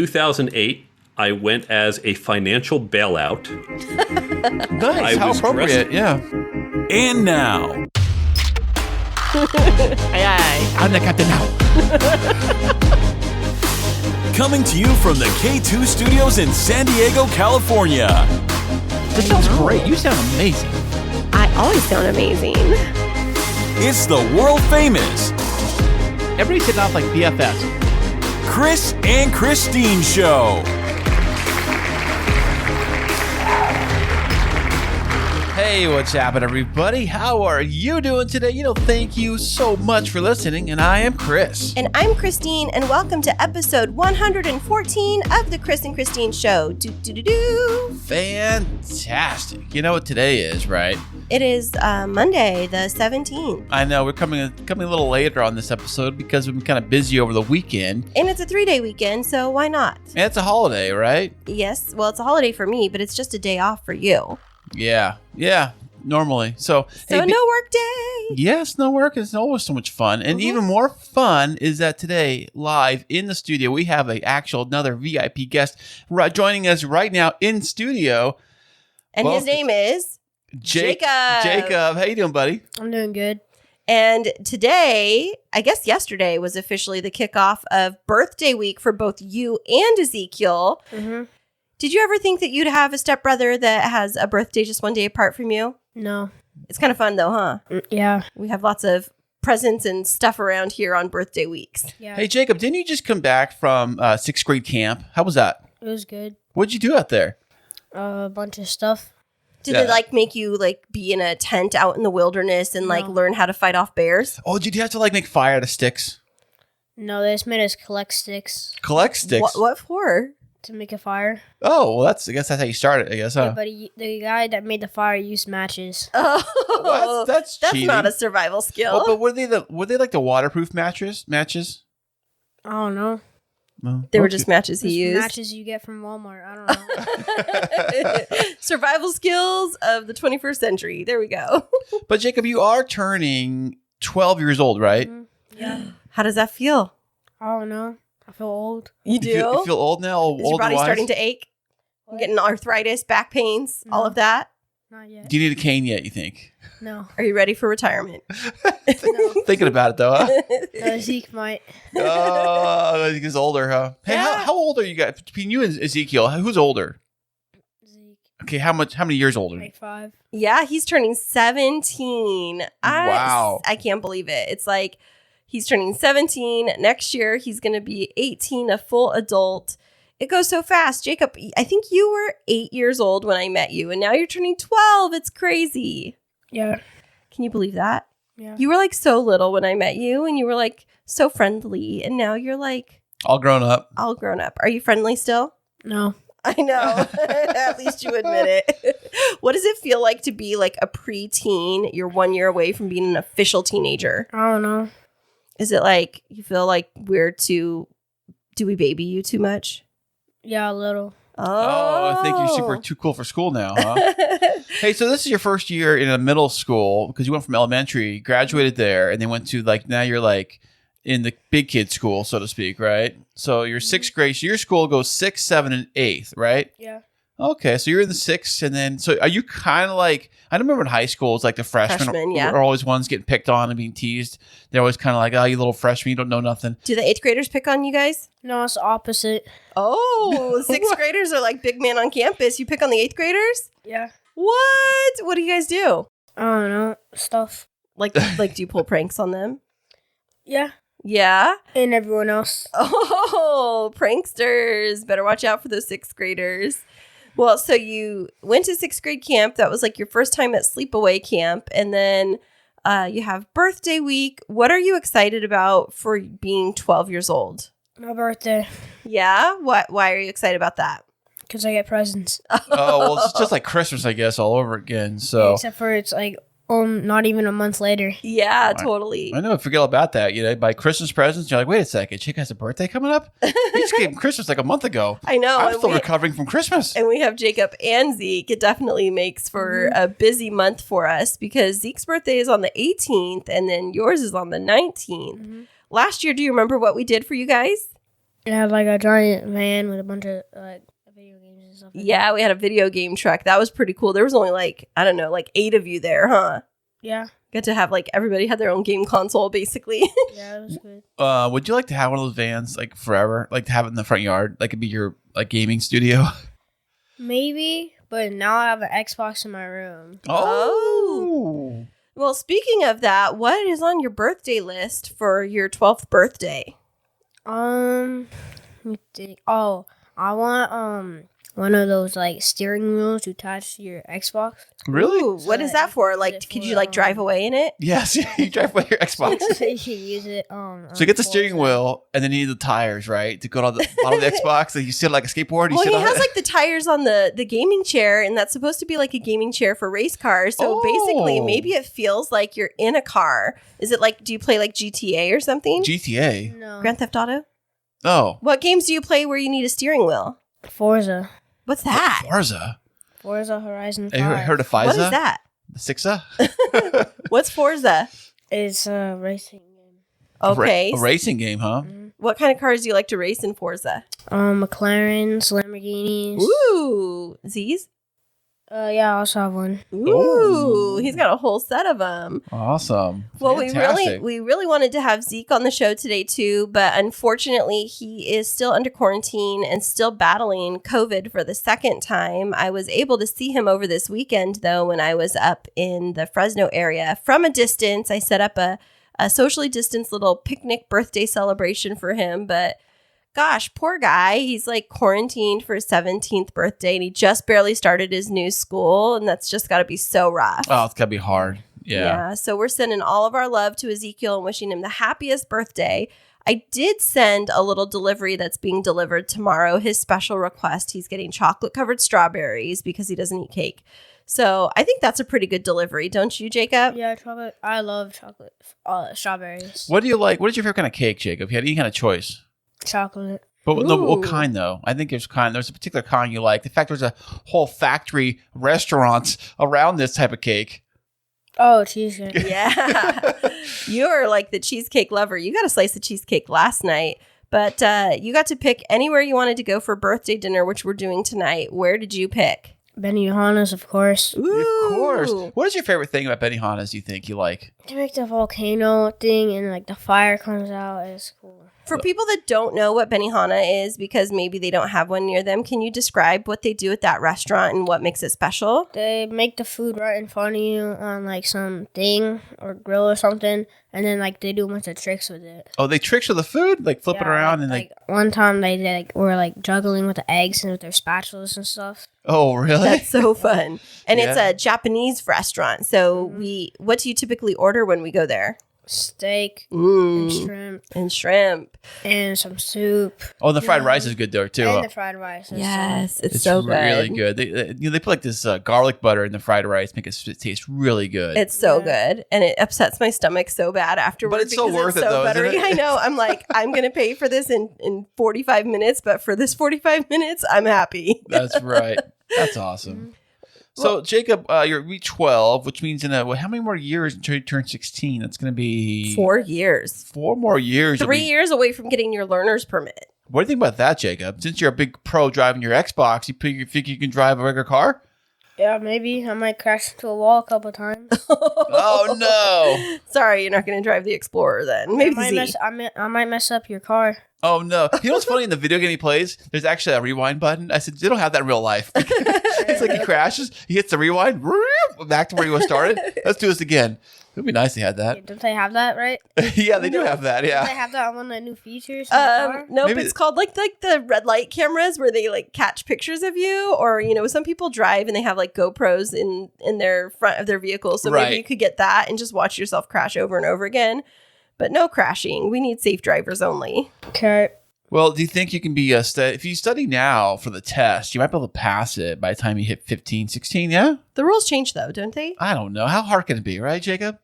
2008, I went as a financial bailout. Nice. How appropriate. Yeah. And now, I'm the captain now. coming to you from the K2 studios in San Diego, California. This sounds great. You sound amazing. I always sound amazing. It's the world famous Everybody's hitting off like BFFs. Chris and Christine Show. Hey, what's happening, everybody? How are you doing today? Thank you so much for listening, and I am Chris. And I'm Christine, and welcome to episode 114 of the Chris and Christine Show. Fantastic. You know what today is, right? It is Monday, the 17th. I know, we're coming a little later on this episode because we've been kind of busy over the weekend. And it's a 3-day weekend, so why not? And it's a holiday, right? Yes, well, it's a holiday for me, but it's just a day off for you. Yeah, normally. So no work day. Yes, no work. It's always so much fun. And even more fun is that today, live in the studio, we have another VIP guest joining us right now in studio. And his name is Jacob. Jacob, how you doing, buddy? I'm doing good. And today, I guess yesterday, was officially the kickoff of birthday week for both you and Ezekiel. Mm-hmm. Did you ever think that you'd have a stepbrother that has a birthday just one day apart from you? No. It's kind of fun though, huh? Yeah. We have lots of presents and stuff around here on birthday weeks. Yeah. Hey, Jacob, didn't you just come back from 6th grade camp? How was that? It was good. What'd you do out there? A bunch of stuff. Did they make you be in a tent out in the wilderness and learn how to fight off bears? Oh, did you have to make fire out of sticks? No, they just made us collect sticks Collect sticks? What for? to make a fire. Oh, well, I guess that's how you started, I guess, huh? Yeah, but the guy that made the fire used matches. Oh, Well, that's cheating. not a survival skill. Oh, but were they the waterproof matches? Matches? I don't know. No. They were just matches he Just used. matches you get from Walmart. I don't know. Survival skills of the 21st century. There we go. But Jacob, you are turning 12 years old, right? Mhm. Yeah. How does that feel? I don't know. I feel old. You do? You feel old now? Is your body starting to ache? What? Getting arthritis, back pains, all No. of that? Not yet. Do you need a cane yet, you think? No. Are you ready for retirement? No. Thinking about it, though, huh? Zeke might. Oh, he's older, huh? Hey, Yeah. how old are you guys? Between you and Ezekiel, who's older? Zeke. Okay, how many years older? Like 5. Yeah, he's turning 17. Wow. I can't believe it. It's like he's turning 17. Next year, he's going to be 18, a full adult. It goes so fast. Jacob, I think you were 8 years old when I met you, and now you're turning 12. It's crazy. Yeah. Can you believe that? Yeah. You were so little when I met you, and you were so friendly, and now you're All grown up. all grown up. Are you friendly still? No. I know. At least you admit it. What does it feel like to be a preteen? You're 1 year away from being an official teenager. I don't know. Is it you feel do we baby you too much? Yeah, a little. Oh, I think you're too cool for school now, huh? Hey, so this is your first year in a middle school because you went from elementary, graduated there, and then went to now you're in the big kid school, so to speak, right? So you're 6th grade. So your school goes 6th, 7th, and 8th, right? Yeah. Okay, so you're in the 6th, and then so are you kind of I remember in high school, it's the freshmen yeah. are always ones getting picked on and being teased. They're always kind of oh, you little freshman, you don't know nothing. Do the 8th graders pick on you guys? No, it's the opposite. Oh, 6th graders are big man on campus. You pick on the 8th graders? Yeah. What? What do you guys do? I don't know. Stuff. Do you pull pranks on them? Yeah. Yeah? And everyone else. Oh, pranksters. Better watch out for those 6th graders. Well, so you went to 6th grade camp. That was your first time at sleepaway camp. And then you have birthday week. What are you excited about for being 12 years old? My birthday. Yeah? Why are you excited about that? Because I get presents. Oh, well, it's just like Christmas, I guess, all over again. So Except for it's not even a month later. Yeah, totally. I know, forget all about that. Buy Christmas presents. You're wait a second, Chick has a birthday coming up? He just gave him Christmas a month ago. I know. I'm still recovering from Christmas. And we have Jacob and Zeke. It definitely makes for a busy month for us because Zeke's birthday is on the 18th and then yours is on the 19th. Last year, do you remember what we did for you guys? It had like a giant van with a bunch of like video games and stuff. Yeah, we had a video game truck. That was pretty cool. There was only like, I don't know, like 8 of you there, huh? Yeah. Got to have like everybody had their own game console, basically. Yeah, it was good. Would you like to have one of those vans like forever? Like to have it in the front yard? Like it'd be your like gaming studio? Maybe, but now I have an Xbox in my room. Oh. Well, speaking of that, what is on your birthday list for your 12th birthday? Let me think. Oh, I want one of those like steering wheels to attach to your Xbox. Really? Ooh, what is that for? Like, could you like drive away in it? Yes, you drive by your Xbox. You can use it. So you get the steering wheel, and then you need the tires, right, to go on the bottom of the Xbox. And you sit like a skateboard. Well, sit he on has it. like the tires on the gaming chair, and that's supposed to be like a gaming chair for race cars. So basically, maybe it feels like you're in a car. Is it like, do you play like GTA or something? GTA. No. Grand Theft Auto? Oh, What games do you play where you need a steering wheel? Forza. What's that? Forza Horizon 5. Have you heard of FISA? What is that? The Sixa? What's Forza? It's a racing game. Okay. A racing game, huh? What kind of cars do you like to race in Forza? McLarens, Lamborghinis. Ooh. Z's? Yeah, I also have one. Ooh. He's got a whole set of them. Awesome. Well, Fantastic. we really wanted to have Zeke on the show today too, but unfortunately, he is still under quarantine and still battling COVID for the second time. I was able to see him over this weekend, though, when I was up in the Fresno area from a distance. I set up a socially distanced little picnic birthday celebration for him, but gosh, poor guy. He's like quarantined for his 17th birthday, and he just barely started his new school, and that's just got to be so rough. Oh, it's gotta be hard. Yeah. So we're sending all of our love to Ezekiel and wishing him the happiest birthday. I did send a little delivery that's being delivered tomorrow. His special request, he's getting chocolate-covered strawberries because he doesn't eat cake. So I think that's a pretty good delivery, don't you, Jacob? Yeah, chocolate. I love chocolate. Strawberries. What do you like? What is your favorite kind of cake, Jacob? If you had any kind of choice. Chocolate. But no, what Ooh. kind though? I think there's a particular kind you like. In fact, there's a whole factory restaurants around this type of cake. Oh, cheesecake. Yeah. You're like the cheesecake lover. You got a slice of cheesecake last night, but you got to pick anywhere you wanted to go for birthday dinner, which we're doing tonight. Where did you pick? Benihana's, of course. Of course. Ooh. What is your favorite thing about Benihana's you think you like? They make the volcano thing and like the fire comes out. It's cool. For people that don't know what Benihana is, because maybe they don't have one near them, can you describe what they do at that restaurant and what makes it special? They make the food right in front of you on like some thing or grill or something, and then like they do a bunch of tricks with it. Oh, they tricks with the food, like flip it around and like. One time they were like juggling with the eggs and with their spatulas and stuff. Oh, really? That's so fun. And it's Yeah. a Japanese restaurant. So what do you typically order when we go there? Steak and shrimp And shrimp. and some soup. Oh, the fried rice is good there too. And the fried rice. and Yes, it's It's so good. really good. They put like this garlic butter in the fried rice, make it taste really good. It's so good, and it upsets my stomach so bad afterwards. But it's so because worth it, though, isn't buttery. it? I know. I'm like, I'm going to pay for this in 45 minutes, but for this 45 minutes, I'm happy. That's right. That's awesome. So, Jacob, you're week 12, which means how many more years until you turn 16? That's going to be 4 years. 4 more years. 3 years away from getting your learner's permit. What do you think about that, Jacob? Since you're a big pro driving your Xbox, you think you can drive a regular car? Yeah, maybe I might crash into a wall a couple times. Oh, no. Sorry, you're not going to drive the Explorer then. Maybe the Z. I might mess up your car. Oh, no. You know what's funny? In the video game he plays, there's actually a rewind button. I said, they don't have that in real life. It's like he crashes, he hits the rewind, back to where he was started. Let's do this again. It would be nice if they had that. Don't they have that, right? Yeah, they do have that, Don't they yeah. have that on one of the new features? In the car? Nope, Maybe it's called like the red light cameras where they like catch pictures of you, or some people drive and they have like GoPros in their front of their vehicle, so Right. maybe you could get that and just watch yourself crash over and over again. But no crashing. We need safe drivers only. Okay. Well, do you think you can be if you study now for the test, you might be able to pass it by the time you hit 15, 16, yeah? The rules change though, don't they? I don't know. How hard can it be, right, Jacob?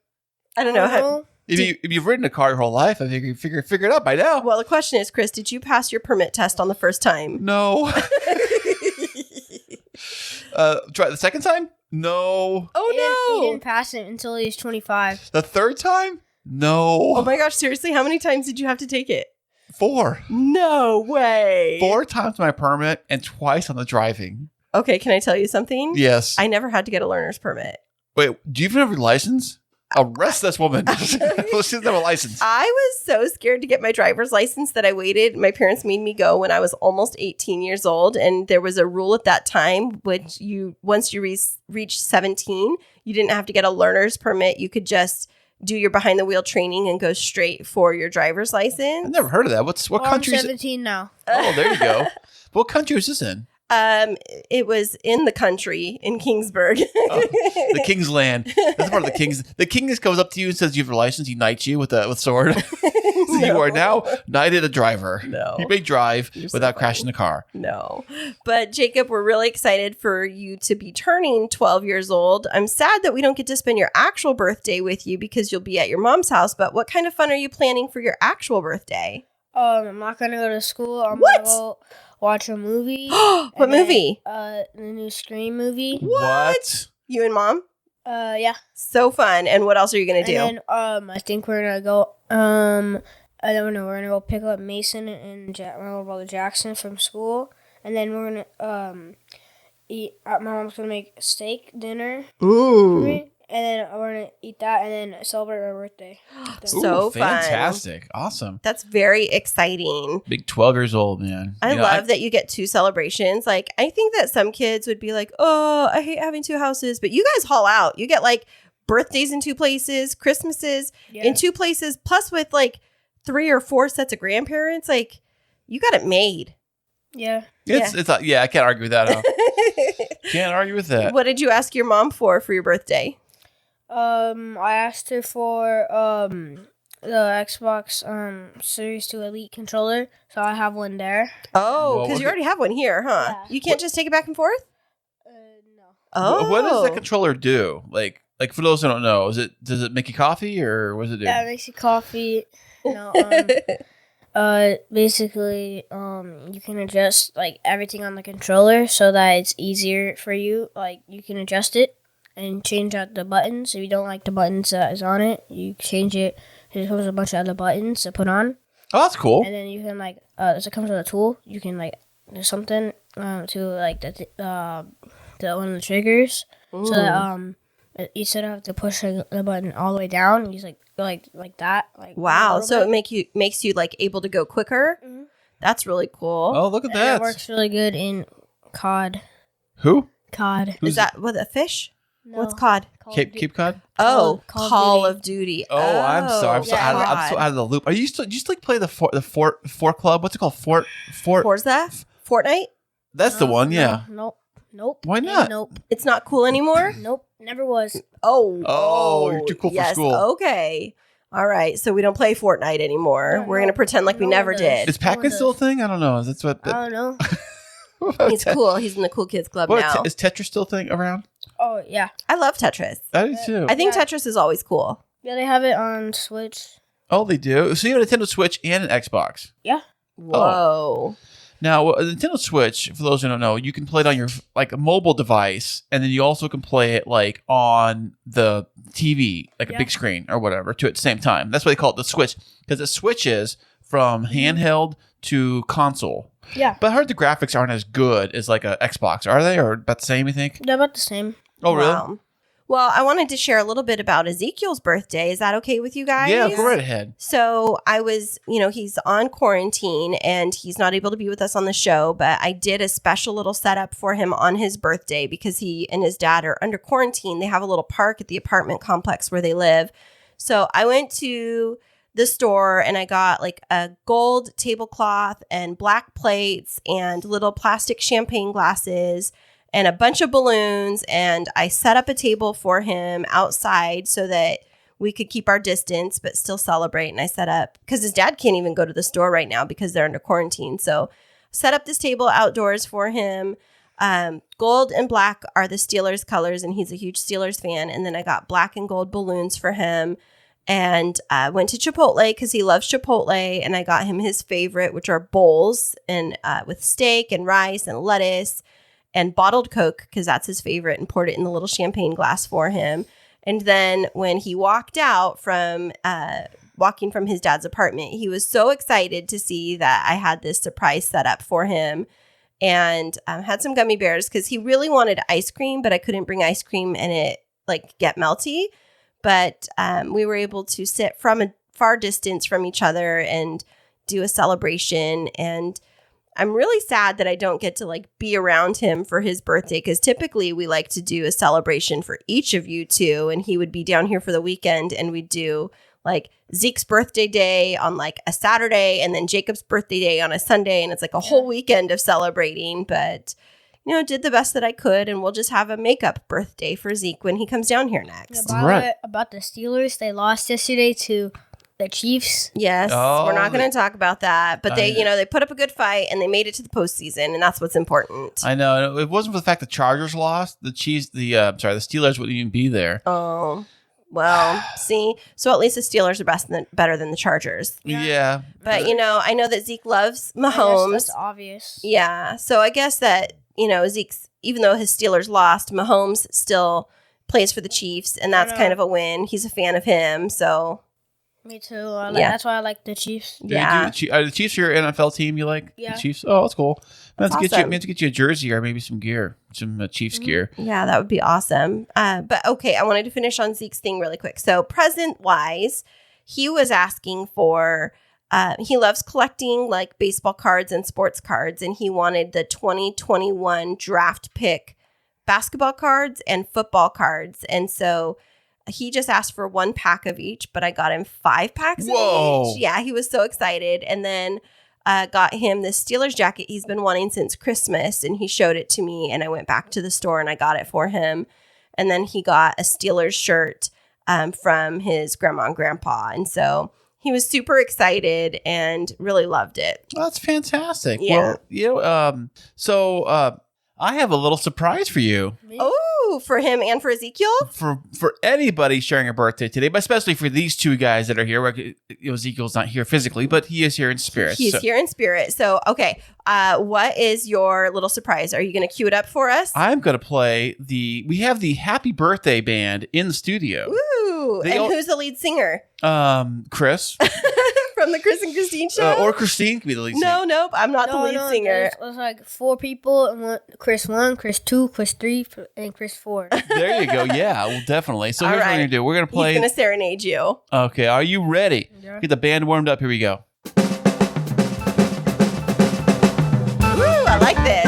I don't know. If you've ridden a car your whole life, I think you figure it out by now. Well, the question is, Chris, did you pass your permit test on the first time? No. Try the second time? No. Oh He didn't pass it until he was 25. The third time? No. Oh my gosh, seriously, how many times did you have to take it? 4. No way. 4 times my permit and twice on the driving. Okay, can I tell you something? Yes. I never had to get a learner's permit. Wait, do you even have your license? Arrest this woman. She doesn't have a license. I was so scared to get my driver's license that I waited. My parents made me go when I was almost 18 years old. And there was a rule at that time, which once you reached 17, you didn't have to get a learner's permit. You could just do your behind the wheel training and go straight for your driver's license. I've never heard of that. What country I'm is it? 17 now. Oh, there you go. What country is this in? It was in the country in Kingsburg. The King's Land. That's part of the King's. The King just goes up to you and says you have your license. He knights you with sword. So you are now knighted a driver. No. You may drive You're so without funny. crashing the car. No. But Jacob, we're really excited for you to be turning 12 years old. I'm sad that we don't get to spend your actual birthday with you because you'll be at your mom's house. But what kind of fun are you planning for your actual birthday? I'm not gonna go to school. I'm What? gonna go watch a movie. What And then, movie? The new Scream movie. What? You and mom? Yeah. So fun. And what else are you going to do? And then I think we're gonna go. I don't know. We're gonna go pick up Mason and my little brother Jackson from school, and then we're gonna eat. My mom's gonna make steak dinner for Ooh. me, and then we're gonna eat that, and then celebrate my birthday. So fun. fantastic. Awesome. That's very exciting. Big 12 years old, man. I love that you get 2 celebrations. Like, I think that some kids would be like, oh, I hate having 2 houses. But you guys haul out. You get like birthdays in 2 places, Christmases in 2 places, plus with like 3 or 4 sets of grandparents. Like, you got it made. Yeah. Yeah, I can't argue with that. Huh? Can't argue with that. What did you ask your mom for your birthday? I asked her for the Xbox Series 2 Elite controller, so I have one there. Oh, Well, because you already have one here, huh? Yeah. You can't just take it back and forth? No. Oh. What does that controller do? Like for those who don't know, does it make you coffee or what does it do? Yeah, it makes you coffee. Basically, you can adjust like everything on the controller so that it's easier for you. Like you can adjust it and change out the buttons. If you don't like the buttons that is on it, you change it. It comes with a bunch of other buttons to put on, Oh, that's cool. and then you can like it comes with a tool. You can like do something to like the one of the triggers, so that you don't have to push the button all the way down. You just like that. Like Wow. a little So bit. it makes you like able to go quicker. Mhm. That's really cool. Oh, look at And that. it works really good in COD. Who? COD. Is that what, a fish? No. What's cod? Cape Cod? Oh, Call of Call Duty. of Duty. Oh, I'm sorry. I'm so yeah. out of the loop. Are you still? Do you still like play the Fort Club? What's it called? Fort. Forza? Fortnite? That's the one. Yeah. Nope. Why not? Nope. It's not cool anymore? Nope. Never was. Oh. you're too cool for yes, school. Okay. All right. So we don't play Fortnite anymore. No, We're going to pretend like we no never one did. Is Pac-Man still a thing? I don't know. That's what. I don't know. He's cool. He's in the cool kids club What, now. is Tetris still a thing around? Oh yeah. I love Tetris. I do too. I think Yeah. Tetris is always cool. Yeah, they have it on Switch. Oh, they do. So you have a Nintendo Switch and an Xbox. Yeah. Whoa. Now, a Nintendo Switch, for those who don't know, you can play it on your like a mobile device, and then you also can play it like on the TV, like a Yeah. big screen or whatever, at the same time. That's why they call it the Switch, because it switches from handheld to console. Yeah. But I heard the graphics aren't as good as like a Xbox, are they? Or about the same, you think? They're about the same. Oh, really? Wow. Well, I wanted to share a little bit about Ezekiel's birthday. Is that okay with you guys? Yeah, go right ahead. So I was, he's on quarantine and he's not able to be with us on the show, but I did a special little setup for him on his birthday because he and his dad are under quarantine. They have a little park at the apartment complex where they live. So I went to the store and I got like a gold tablecloth and black plates and little plastic champagne glasses and a bunch of balloons. And I set up a table for him outside so that we could keep our distance, but still celebrate. And I set up, because his dad can't even go to the store right now because they're under quarantine. So set up this table outdoors for him. Gold and black are the Steelers colors, and he's a huge Steelers fan. And then I got black and gold balloons for him. And went to Chipotle because he loves Chipotle. And I got him his favorite, which are bowls and with steak and rice and lettuce and bottled Coke because that's his favorite, and poured it in the little champagne glass for him. And then when he walked out from walking from his dad's apartment. He was so excited to see that I had this surprise set up for him, and had some gummy bears because he really wanted ice cream, but I couldn't bring ice cream and it like get melty. But we were able to sit from a far distance from each other and do a celebration. And I'm really sad that I don't get to like be around him for his birthday, because typically we like to do a celebration for each of you two, and he would be down here for the weekend, and we'd do like Zeke's birthday day on like a Saturday and then Jacob's birthday day on a Sunday, and it's like a whole weekend of celebrating. But did the best that I could, and we'll just have a makeup birthday for Zeke when he comes down here next. By the way, about the Steelers, they lost yesterday to the Chiefs. Yes, we're not going to talk about that, but they put up a good fight and they made it to the postseason, and that's what's important. I know. It wasn't for the fact the Chargers lost. The Steelers wouldn't even be there. Oh, well, see, so at least the Steelers are better than the Chargers. Yeah. But I know that Zeke loves Mahomes. That's obvious. Yeah, so I guess that Zeke's, even though his Steelers lost, Mahomes still plays for the Chiefs, and that's kind of a win. He's a fan of him, so. Me too. That's why I like the Chiefs. Yeah. Are the Chiefs your NFL team you like? Yeah. The Chiefs? Oh, that's cool. We have awesome. to get you a jersey or maybe some gear, some Chiefs gear. Yeah, that would be awesome. But okay, I wanted to finish on Zeke's thing really quick. So present-wise, he was asking for, he loves collecting like baseball cards and sports cards, and he wanted the 2021 draft pick basketball cards and football cards. And so he just asked for 1 pack of each, but I got him 5 packs of each. Yeah, he was so excited. And then got him this Steelers jacket he's been wanting since Christmas, and he showed it to me, and I went back to the store and I got it for him. And then he got a Steelers shirt from his grandma and grandpa. And so he was super excited and really loved it. Well, that's fantastic. Yeah. Well, so I have a little surprise for you. Oh, for him and for Ezekiel? For anybody sharing a birthday today, but especially for these two guys that are here. Ezekiel's not here physically, but he is here in spirit. He's here in spirit. So, okay. What is your little surprise? Are you going to cue it up for us? I'm going to play we have the Happy Birthday Band in the studio. Ooh. Who's the lead singer? Chris. From the Chris and Christine show? Or Christine could be the lead singer. Nope. I'm not the lead singer. It was like 4 people, and Chris 1, Chris 2, Chris 3, and Chris 4. There you go. Yeah, well, definitely. So here's what we're going to do. We're going to play. He's going to serenade you. Okay, are you ready? Yeah. Get the band warmed up. Here we go. Ooh, I like this.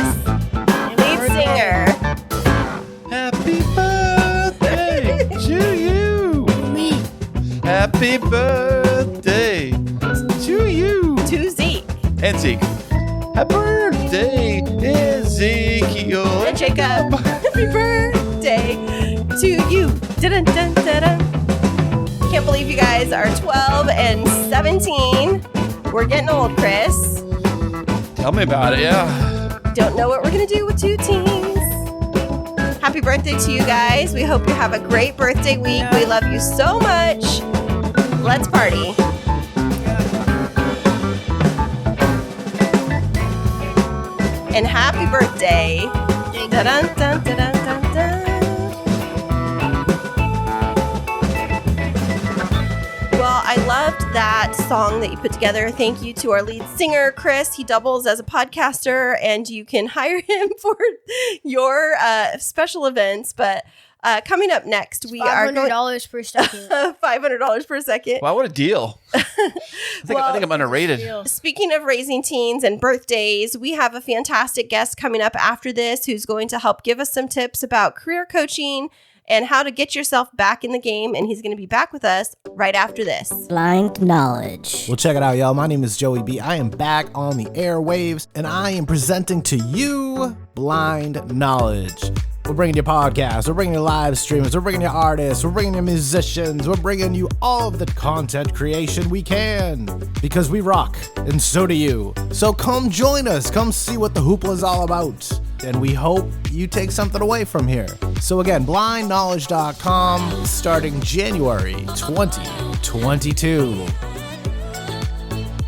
Lead singer. Happy birthday to you. Me. Happy birthday to you. To Zeke. And Zeke. Happy birthday, Ezekiel And Jacob. Happy birthday to you. Dun, dun, dun, dun. Can't believe you guys are 12 and 17. We're getting old, Chris. Tell me about it, yeah. Don't know what we're going to do with 2 teens. Happy birthday to you guys. We hope you have a great birthday week. We love you so much. Let's party. And happy birthday. Dun, dun, dun, dun, dun, dun. Well, I loved that song that you put together. Thank you to our lead singer, Chris. He doubles as a podcaster, and you can hire him for your special events. But coming up next, we are going $500 per second. $500 per second. Wow, what a deal. I think I'm underrated. Speaking of raising teens and birthdays, we have a fantastic guest coming up after this who's going to help give us some tips about career coaching and how to get yourself back in the game. And he's going to be back with us right after this. Blind knowledge. Well, check it out, y'all. My name is Joey B. I am back on the airwaves, and I am presenting to you Blind Knowledge. We're bringing you podcasts, we're bringing you live streamers, we're bringing you artists, we're bringing you musicians, we're bringing you all of the content creation we can. Because we rock, and so do you. So come join us, come see what the hoopla is all about. And we hope you take something away from here. So again, blindknowledge.com, starting January 2022.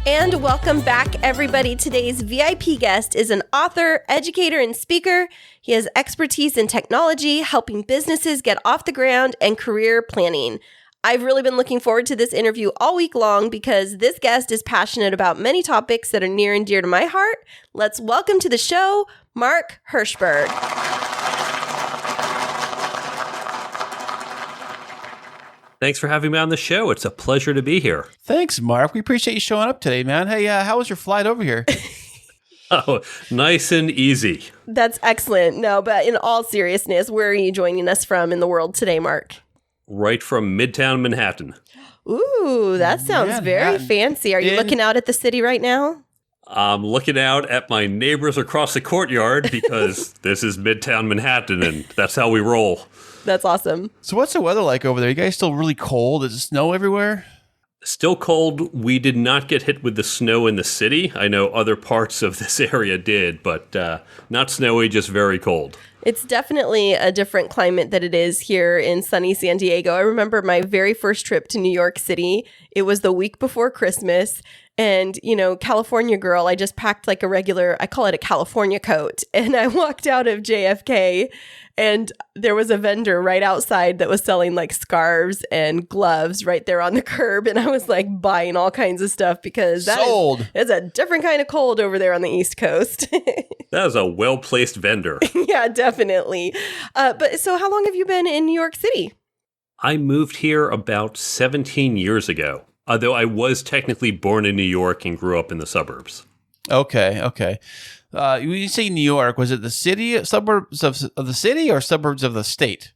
And welcome back, everybody. Today's VIP guest is an author, educator, and speaker. He has expertise in technology, helping businesses get off the ground, and career planning. I've really been looking forward to this interview all week long because this guest is passionate about many topics that are near and dear to my heart. Let's welcome to the show, Mark Herschberg. Thanks for having me on the show. It's a pleasure to be here. Thanks, Mark. We appreciate you showing up today, man. Hey, how was your flight over here? Oh, nice and easy. That's excellent. No, but in all seriousness, where are you joining us from in the world today, Mark? Right from Midtown Manhattan. Ooh, that sounds very Manhattan. fancy. Are you looking out at the city right now? I'm looking out at my neighbors across the courtyard because this is Midtown Manhattan and that's how we roll. That's awesome. So what's the weather like over there? You guys still really cold? Is it snow everywhere? Still cold. We did not get hit with the snow in the city. I know other parts of this area did, but not snowy, just very cold. It's definitely a different climate than it is here in sunny San Diego. I remember my very first trip to New York City. It was the week before Christmas. And, you know, California girl, I just packed like a regular, I call it a California coat. And I walked out of JFK and there was a vendor right outside that was selling like scarves and gloves right there on the curb. And I was like buying all kinds of stuff because it's a different kind of cold over there on the East Coast. That is a well-placed vendor. Yeah, definitely. But so how long have you been in New York City? I moved here about 17 years ago, although I was technically born in New York and grew up in the suburbs. Okay. When you say New York, was it the city, suburbs of the city or suburbs of the state?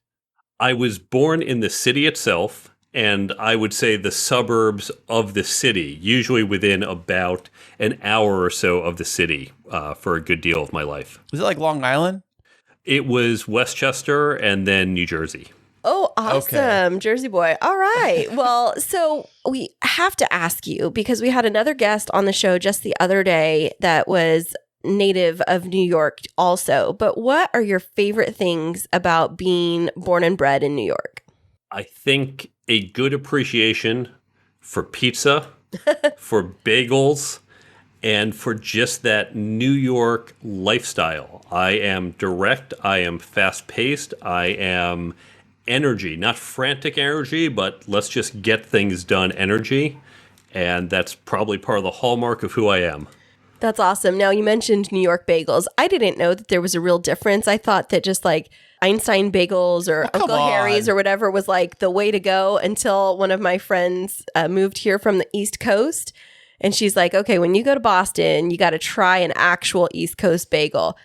I was born in the city itself, and I would say the suburbs of the city, usually within about an hour or so of the city for a good deal of my life. Was it like Long Island? It was Westchester and then New Jersey. Oh, awesome. Okay. Jersey boy. All right. Well, so we have to ask you because we had another guest on the show just the other day that was native of New York also. But what are your favorite things about being born and bred in New York? I think a good appreciation for pizza, for bagels, and for just that New York lifestyle. I am direct. I am fast-paced. I am energy, not frantic energy, but let's just get things done energy. And that's probably part of the hallmark of who I am. That's awesome. Now, you mentioned New York bagels. I didn't know that there was a real difference. I thought that just like Einstein bagels or Uncle Harry's or whatever was like the way to go until one of my friends moved here from the East Coast. And she's like, okay, when you go to Boston, you got to try an actual East Coast bagel.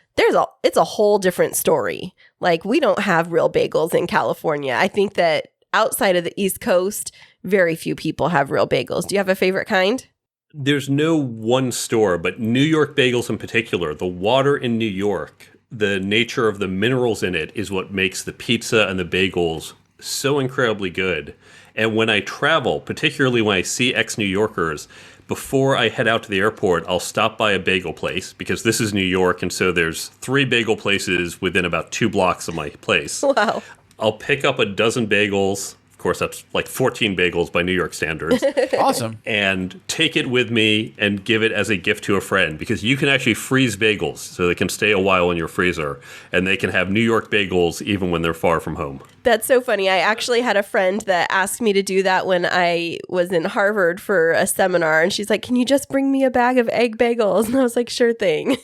It's a whole different story. Like, we don't have real bagels in California. I think that outside of the East Coast, very few people have real bagels. Do you have a favorite kind? There's no one store, but New York bagels in particular, the water in New York, the nature of the minerals in it is what makes the pizza and the bagels so incredibly good. And when I travel, particularly when I see ex-New Yorkers, before I head out to the airport, I'll stop by a bagel place because this is New York. And so there's 3 bagel places within about 2 blocks of my place. Wow. I'll pick up a dozen bagels. Of course, that's like 14 bagels by New York standards. Awesome. And take it with me and give it as a gift to a friend because you can actually freeze bagels so they can stay a while in your freezer and they can have New York bagels even when they're far from home. That's so funny. I actually had a friend that asked me to do that when I was in Harvard for a seminar. And she's like, can you just bring me a bag of egg bagels? And I was like, sure thing.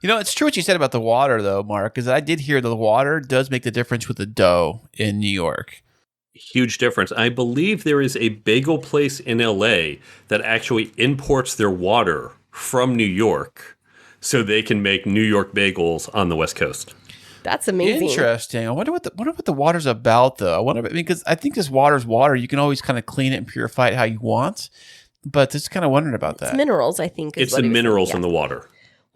You know, it's true what you said about the water, though, Mark, because I did hear that the water does make the difference with the dough in New York. Huge difference. I believe there is a bagel place in LA that actually imports their water from New York so they can make New York bagels on the West Coast. That's amazing. Interesting. I wonder what the water's about, though. Because I think this water's water. You can always kind of clean it and purify it how you want. But just kind of wondering about that. It's minerals, I think. It's the minerals in the water.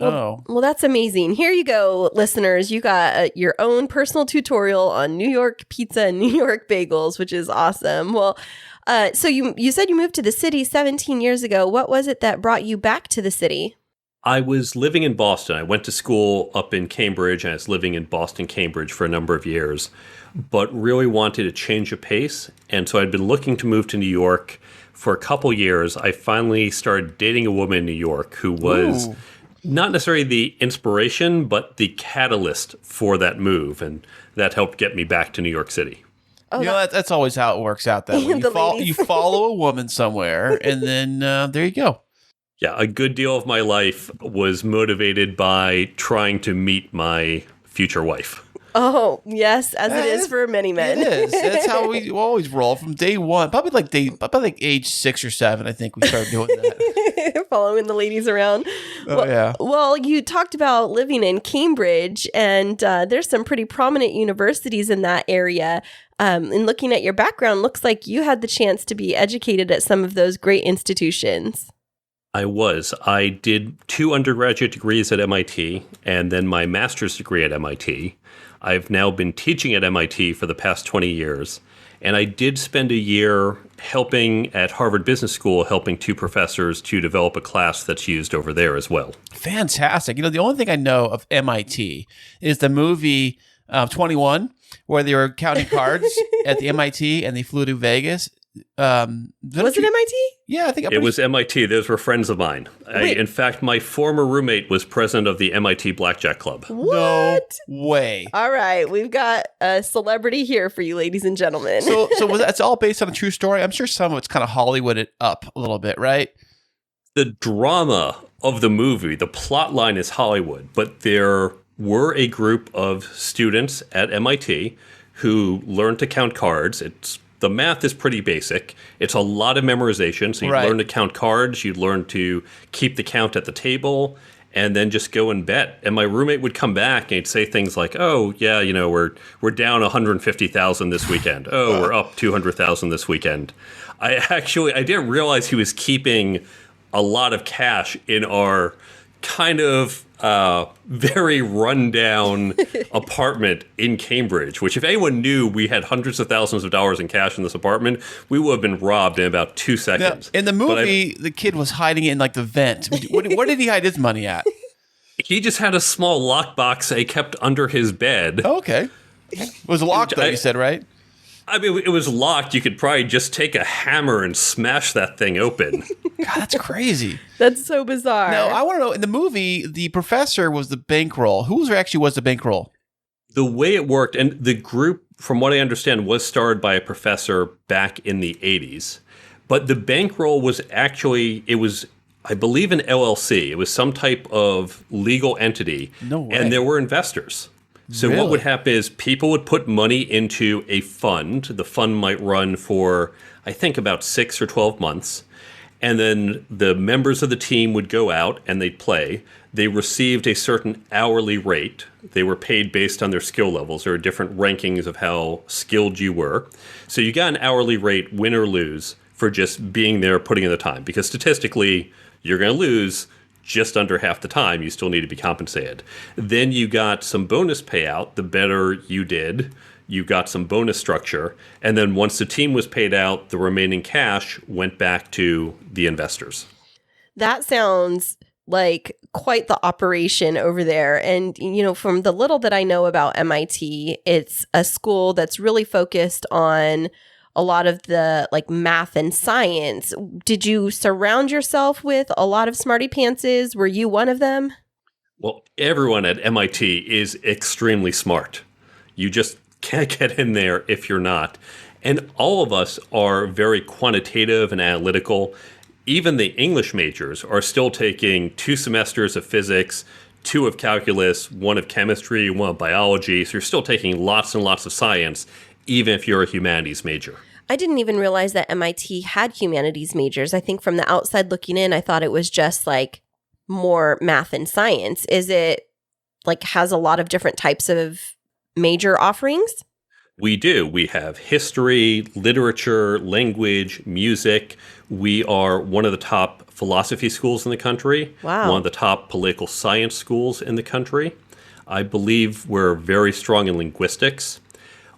Well, that's amazing. Here you go, listeners. You got your own personal tutorial on New York pizza and New York bagels, which is awesome. Well, so you said you moved to the city 17 years ago. What was it that brought you back to the city? I was living in Boston. I went to school up in Cambridge, and I was living in Boston, Cambridge for a number of years, but really wanted a change of pace. And so I'd been looking to move to New York for a couple years. I finally started dating a woman in New York who was not necessarily the inspiration, but the catalyst for that move. And that helped get me back to New York City. Oh, you know, that's always how it works out. That way. The ladies. You follow a woman somewhere, and then there you go. Yeah, a good deal of my life was motivated by trying to meet my future wife. Oh, yes, as it is for many men. It is. That's how we always roll from day one. Probably like age 6 or 7. I think we started doing that. Following the ladies around. Oh, yeah. Well, you talked about living in Cambridge, and there's some pretty prominent universities in that area. And looking at your background, looks like you had the chance to be educated at some of those great institutions. I was. I did 2 undergraduate degrees at MIT and then my master's degree at MIT. I've now been teaching at MIT for the past 20 years. And I did spend a year helping at Harvard Business School, helping 2 professors to develop a class that's used over there as well. Fantastic. You know, the only thing I know of MIT is the movie 21, where they were counting cards at the MIT and they flew to Vegas. Was it MIT? Yeah, I think It was MIT. Those were friends of mine. In fact, my former roommate was president of the MIT Blackjack Club. What? No way. All right, we've got a celebrity here for you, ladies and gentlemen. So that's all based on a true story? I'm sure some of it's kind of Hollywooded up a little bit, right? The drama of the movie, the plot line is Hollywood, but there were a group of students at MIT who learned to count cards. The math is pretty basic. It's a lot of memorization. So you learn to count cards, you learn to keep the count at the table, and then just go and bet. And my roommate would come back and he'd say things like, "Oh, yeah, you know, we're down 150,000 this weekend. Oh, we're up 200,000 this weekend." I didn't realize he was keeping a lot of cash in our kind of very rundown apartment in Cambridge, which if anyone knew we had hundreds of thousands of dollars in cash in this apartment, we would have been robbed in about 2 seconds. Now, in the movie, the kid was hiding it in like the vent. Where did he hide his money at? He just had a small lockbox he kept under his bed. Oh, okay. It was locked though, you said, right? I mean, it was locked. You could probably just take a hammer and smash that thing open. God, that's crazy. That's so bizarre. Now, I want to know, in the movie, the professor was the bankroll. Who actually was the bankroll? The way it worked, and the group, from what I understand, was started by a professor back in the 80s. But the bankroll was actually, I believe, an LLC. It was some type of legal entity. No way. And there were investors. So what would happen is people would put money into a fund. The fund might run for, I think, about 6 or 12 months. And then the members of the team would go out and they'd play. They received a certain hourly rate. They were paid based on their skill levels. There are different rankings of how skilled you were. So you got an hourly rate, win or lose, for just being there, putting in the time. Because statistically, you're going to lose just under half the time. You still need to be compensated. Then you got some bonus payout. The better you did, you got some bonus structure. And then once the team was paid out, the remaining cash went back to the investors. That sounds like quite the operation over there. And, you know, from the little that I know about MIT, it's a school that's really focused on a lot of the like math and science. Did you surround yourself with a lot of smarty pantses? Were you one of them? Well, everyone at MIT is extremely smart. You just can't get in there if you're not. And all of us are very quantitative and analytical. Even the English majors are still taking 2 semesters of physics, 2 of calculus, 1 of chemistry, 1 of biology. So you're still taking lots and lots of science, even if you're a humanities major. I didn't even realize that MIT had humanities majors. I think from the outside looking in, I thought it was just like more math and science. Is it like has a lot of different types of major offerings? We do. We have history, literature, language, music. We are one of the top philosophy schools in the country. Wow. One of the top political science schools in the country. I believe we're very strong in linguistics.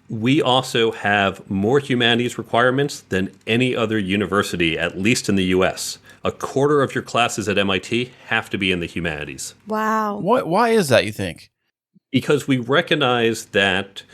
We also have more humanities requirements than any other university, at least in the U.S. A quarter of your classes at MIT have to be in the humanities. Wow. Why is that, you think? Because we recognize that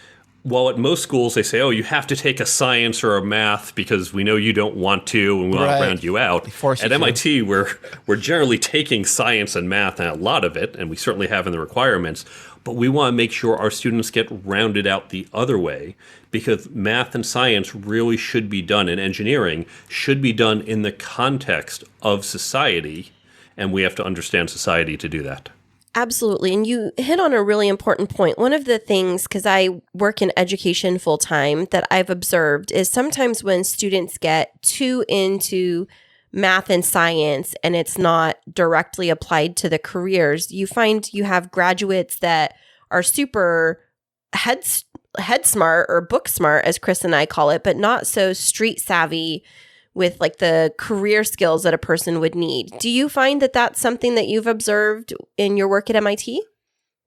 While at most schools they say, oh, you have to take a science or a math because we know you don't want to and we want to round you out. At MIT, we're generally taking science and math and a lot of it, and we certainly have in the requirements, but we want to make sure our students get rounded out the other way because math and science really should be done, and engineering should be done in the context of society, and we have to understand society to do that. Absolutely. And you hit on a really important point. One of the things, because I work in education full time, that I've observed is sometimes when students get too into math and science and it's not directly applied to the careers, you find you have graduates that are super head smart or book smart, as Chris and I call it, but not so street savvy with like the career skills that a person would need. Do you find that that's something that you've observed in your work at MIT?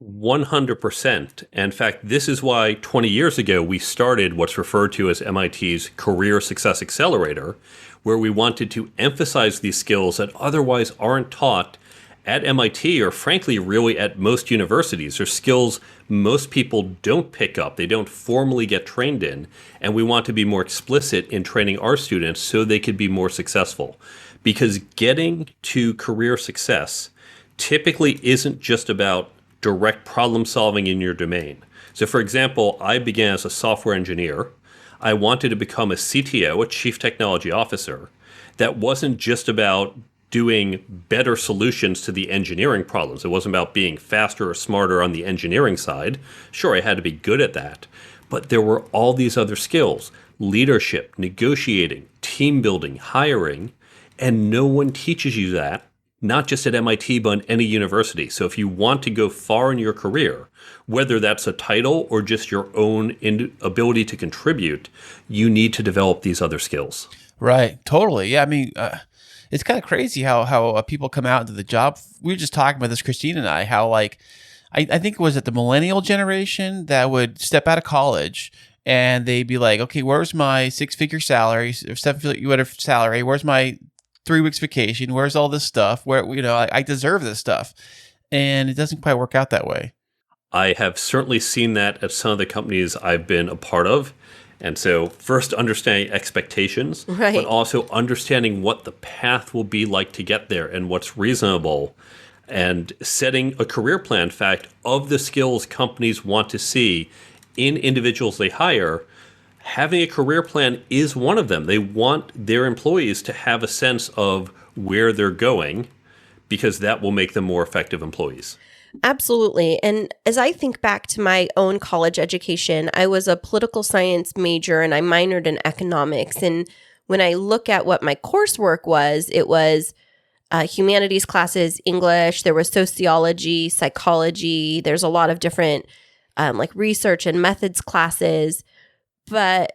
100%. In fact, this is why 20 years ago we started what's referred to as MIT's Career Success Accelerator, where we wanted to emphasize these skills that otherwise aren't taught at MIT or frankly really at most universities. They're skills most people don't pick up, they don't formally get trained in, and we want to be more explicit in training our students so they could be more successful. Because getting to career success typically isn't just about direct problem solving in your domain. So for example, I began as a software engineer. I wanted to become a CTO, a chief technology officer. That wasn't just about doing better solutions to the engineering problems. It wasn't about being faster or smarter on the engineering side. Sure, I had to be good at that. But there were all these other skills: leadership, negotiating, team building, hiring, and no one teaches you that, not just at MIT, but in any university. So if you want to go far in your career, whether that's a title or just your own ability to contribute, you need to develop these other skills. Right. Totally. Yeah. I mean, it's kind of crazy how people come out into the job. We were just talking about this, Christine and I, how like, I think it was at the millennial generation that would step out of college and they'd be like, okay, where's my 6-figure salary or 7-figure salary? Where's my 3 weeks vacation? Where's all this stuff? Where, I deserve this stuff. And it doesn't quite work out that way. I have certainly seen that at some of the companies I've been a part of. And so first understanding expectations, but also understanding what the path will be like to get there and what's reasonable, and setting a career plan, in fact, of the skills companies want to see in individuals they hire. Having a career plan is one of them. They want their employees to have a sense of where they're going because that will make them more effective employees. Absolutely. And as I think back to my own college education, I was a political science major and I minored in economics. And when I look at what my coursework was, it was humanities classes, English, there was sociology, psychology, there's a lot of different like research and methods classes, but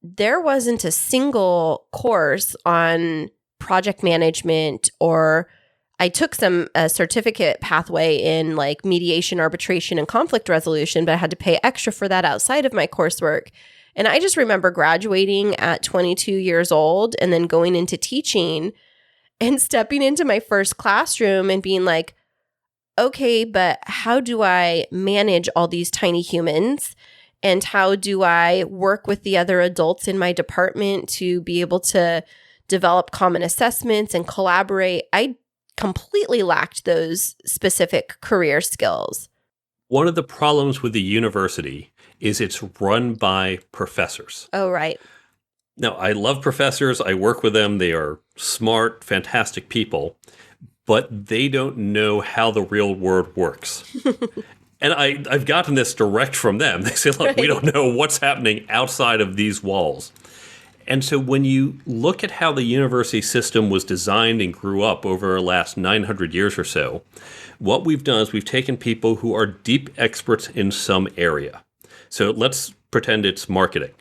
there wasn't a single course on project management, or I took some certificate pathway in like mediation, arbitration, and conflict resolution, but I had to pay extra for that outside of my coursework. And I just remember graduating at 22 years old and then going into teaching and stepping into my first classroom and being like, okay, but how do I manage all these tiny humans? And how do I work with the other adults in my department to be able to develop common assessments and collaborate? I completely lacked those specific career skills. One of the problems with the university is it's run by professors. Oh, right. Now, I love professors. I work with them. They are smart, fantastic people, but they don't know how the real world works. And I've gotten this direct from them. They say, look, we don't know what's happening outside of these walls. And so when you look at how the university system was designed and grew up over the last 900 years or so, what we've done is we've taken people who are deep experts in some area. So let's pretend it's marketing.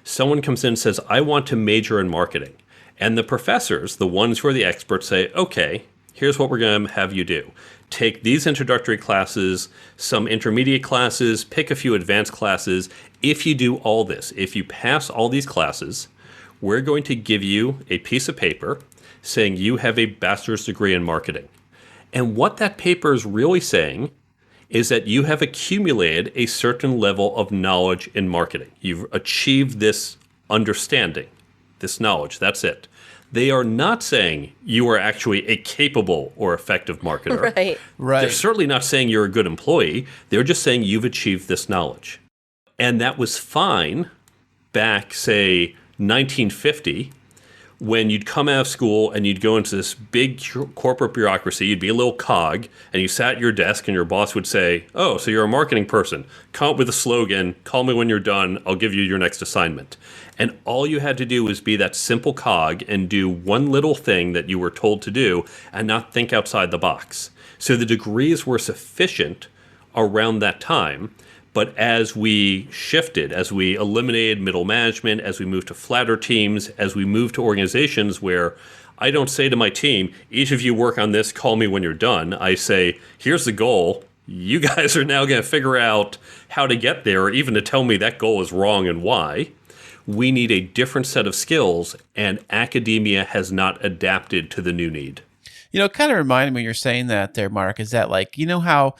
Someone comes in and says, I want to major in marketing. And the professors, the ones who are the experts, say, okay, here's what we're going to have you do. Take these introductory classes, some intermediate classes, pick a few advanced classes. If you do all this, if you pass all these classes, we're going to give you a piece of paper saying you have a bachelor's degree in marketing. And what that paper is really saying is that you have accumulated a certain level of knowledge in marketing. You've achieved this understanding, this knowledge. That's it. They are not saying you are actually a capable or effective marketer. Right. They're certainly not saying you're a good employee. They're just saying you've achieved this knowledge. And that was fine back, say, 1950, when you'd come out of school and you'd go into this big corporate bureaucracy. You'd be a little cog, and you sat at your desk, and your boss would say, "Oh, so you're a marketing person. Come up with a slogan. Call me when you're done. I'll give you your next assignment." And all you had to do was be that simple cog and do one little thing that you were told to do and not think outside the box. So the degrees were sufficient around that time. But as we shifted, as we eliminated middle management, as we moved to flatter teams, as we moved to organizations where I don't say to my team, each of you work on this, call me when you're done. I say, here's the goal. You guys are now going to figure out how to get there, or even to tell me that goal is wrong and why. We need a different set of skills, and academia has not adapted to the new need. You know, it kind of reminded me when you're saying that there, Mark, is that like, you know how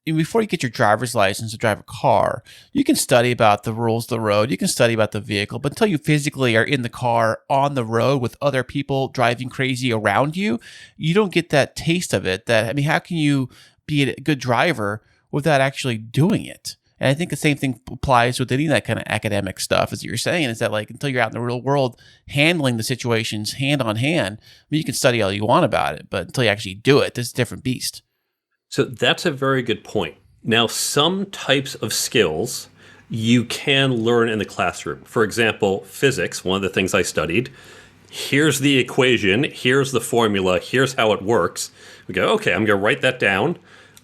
before you get your driver's license to drive a car, you can study about the rules of the road, you can study about the vehicle, but until you physically are in the car on the road with other people driving crazy around you, you don't get that taste of it. How can you be a good driver without actually doing it? And I think the same thing applies with any of that kind of academic stuff, as you're saying, is that like until you're out in the real world handling the situations hand on hand, you can study all you want about it, but until you actually do it, it's a different beast. So that's a very good point. Now, some types of skills you can learn in the classroom. For example, physics, one of the things I studied. Here's the equation, here's the formula, here's how it works. We go, okay, I'm going to write that down.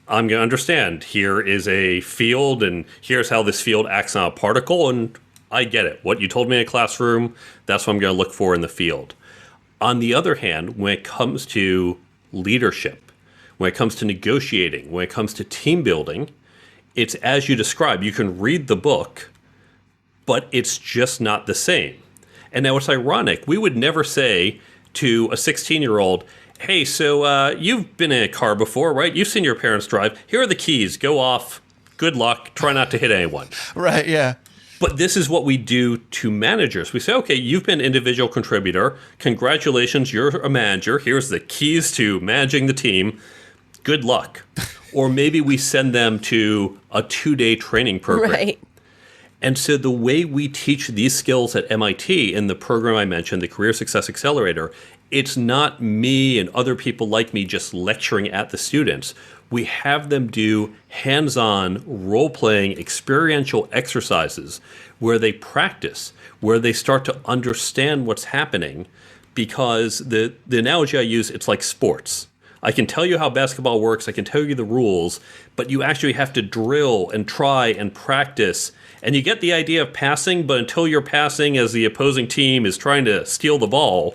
I'm going to understand. Here is a field, and here's how this field acts on a particle, and I get it. What you told me in a classroom, that's what I'm going to look for in the field. On the other hand, when it comes to leadership, when it comes to negotiating, when it comes to team building, it's as you describe. You can read the book, but it's just not the same. And now it's ironic. We would never say to a 16-year-old, hey, so you've been in a car before, right? You've seen your parents drive. Here are the keys. Go off. Good luck. Try not to hit anyone. Right, yeah. But this is what we do to managers. We say, okay, you've been an individual contributor. Congratulations, you're a manager. Here's the keys to managing the team. Good luck. Or maybe we send them to a 2-day training program. Right. And so the way we teach these skills at MIT in the program I mentioned, the Career Success Accelerator, it's not me and other people like me just lecturing at the students. We have them do hands-on, role-playing, experiential exercises where they practice, where they start to understand what's happening. Because the analogy I use, it's like sports. I can tell you how basketball works, I can tell you the rules, but you actually have to drill and try and practice. And you get the idea of passing, but until you're passing as the opposing team is trying to steal the ball,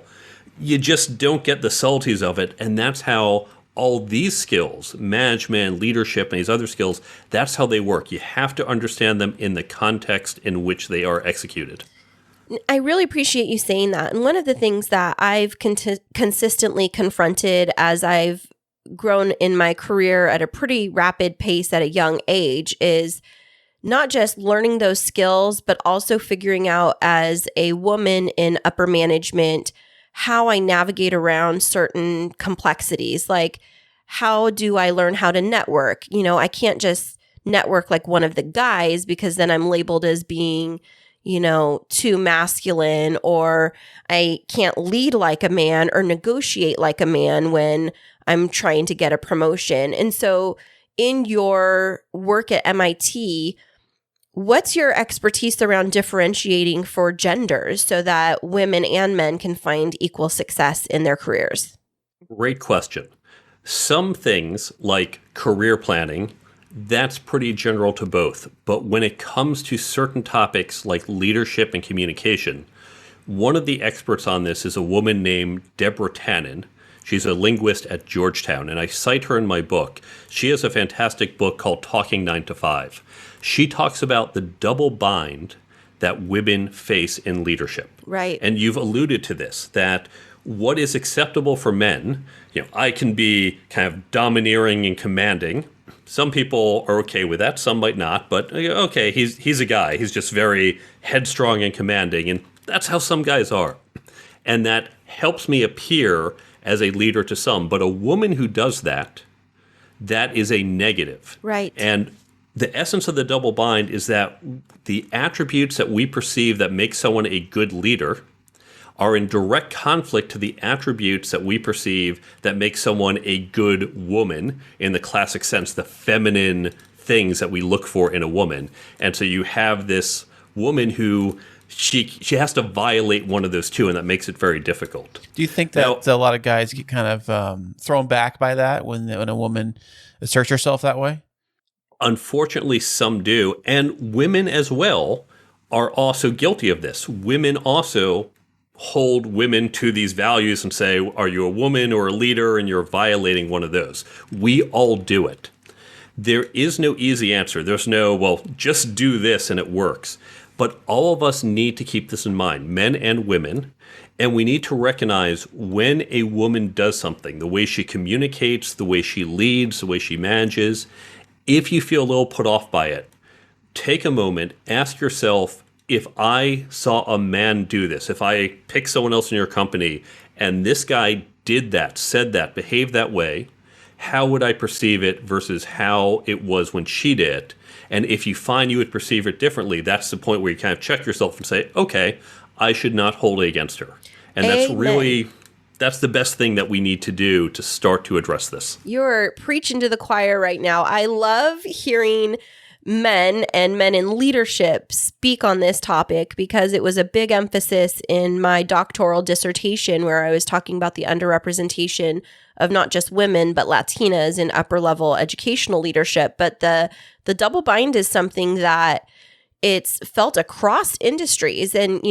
you just don't get the subtleties of it. And that's how all these skills, management, leadership, and these other skills, that's how they work. You have to understand them in the context in which they are executed. I really appreciate you saying that. And one of the things that I've consistently confronted as I've grown in my career at a pretty rapid pace at a young age is not just learning those skills, but also figuring out as a woman in upper management how I navigate around certain complexities. Like, how do I learn how to network? You know, I can't just network like one of the guys because then I'm labeled as being, you know, too masculine, or I can't lead like a man or negotiate like a man when I'm trying to get a promotion. And so in your work at MIT, what's your expertise around differentiating for genders so that women and men can find equal success in their careers? Great question. Some things like career planning, that's pretty general to both. But when it comes to certain topics like leadership and communication, one of the experts on this is a woman named Deborah Tannen. She's a linguist at Georgetown, and I cite her in my book. She has a fantastic book called Talking 9 to 5. She talks about the double bind that women face in leadership. Right. And you've alluded to this, that what is acceptable for men, you know, I can be kind of domineering and commanding, some people are okay with that, some might not, but okay, he's a guy. He's just very headstrong and commanding, and that's how some guys are. And that helps me appear as a leader to some. But a woman who does that, that is a negative. Right. And the essence of the double bind is that the attributes that we perceive that make someone a good leader are in direct conflict to the attributes that we perceive that make someone a good woman in the classic sense, the feminine things that we look for in a woman. And so you have this woman who she has to violate one of those two, and that makes it very difficult. Do you think that a lot of guys get kind of thrown back by that when a woman asserts herself that way? Unfortunately, some do. And women as well are also guilty of this. Women also hold women to these values and say, are you a woman or a leader? And you're violating one of those. We all do it. There is no easy answer. There's no, well, just do this and it works. But all of us need to keep this in mind, men and women. And we need to recognize when a woman does something, the way she communicates, the way she leads, the way she manages. If you feel a little put off by it, take a moment, ask yourself, if I saw a man do this, if I pick someone else in your company and this guy did that, said that, behaved that way, how would I perceive it versus how it was when she did? And if you find you would perceive it differently, that's the point where you kind of check yourself and say, okay, I should not hold it against her. And that's the best thing that we need to do to start to address this. You're preaching to the choir right now. I love hearing men and men in leadership speak on this topic because it was a big emphasis in my doctoral dissertation where I was talking about the underrepresentation of not just women, but Latinas in upper level educational leadership. But the double bind is something that it's felt across industries. And,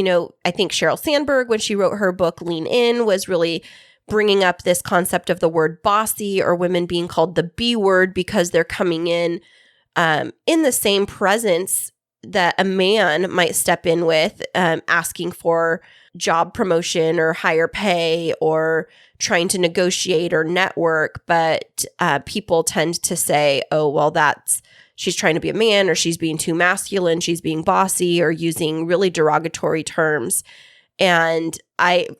I think Sheryl Sandberg, when she wrote her book, Lean In, was really bringing up this concept of the word bossy or women being called the B word because they're coming in the same presence that a man might step in with, asking for job promotion or higher pay or trying to negotiate or network. But people tend to say, oh, well, she's trying to be a man or she's being too masculine, she's being bossy or using really derogatory terms. And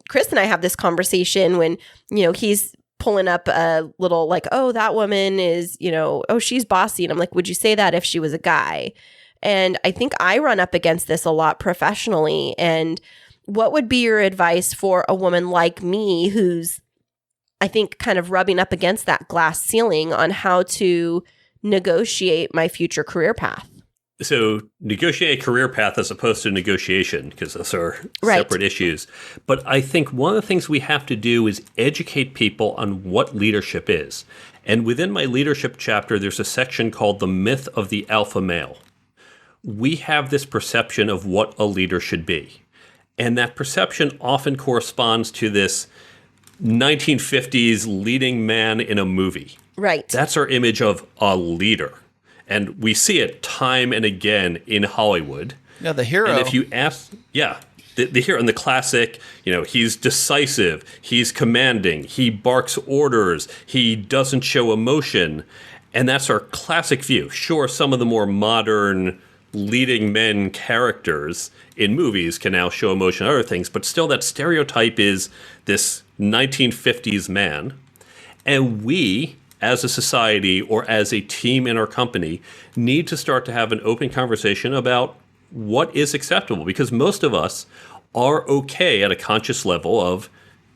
Chris and I have this conversation when, he's pulling up a little like, oh, that woman is, oh, she's bossy. And I'm like, would you say that if she was a guy? And I think I run up against this a lot professionally. And what would be your advice for a woman like me who's, I think, kind of rubbing up against that glass ceiling on how to negotiate my future career path? So negotiate a career path as opposed to negotiation, because those are separate issues. But I think one of the things we have to do is educate people on what leadership is. And within my leadership chapter, there's a section called The Myth of the Alpha Male. We have this perception of what a leader should be. And that perception often corresponds to this 1950s leading man in a movie. Right. That's our image of a leader. And we see it time and again in Hollywood. Yeah, the hero. And if you ask, the hero in the classic, he's decisive, he's commanding, he barks orders, he doesn't show emotion. And that's our classic view. Sure, some of the more modern leading men characters in movies can now show emotion and other things, but still that stereotype is this 1950s man. And we, as a society or as a team in our company, need to start to have an open conversation about what is acceptable, because most of us are okay at a conscious level of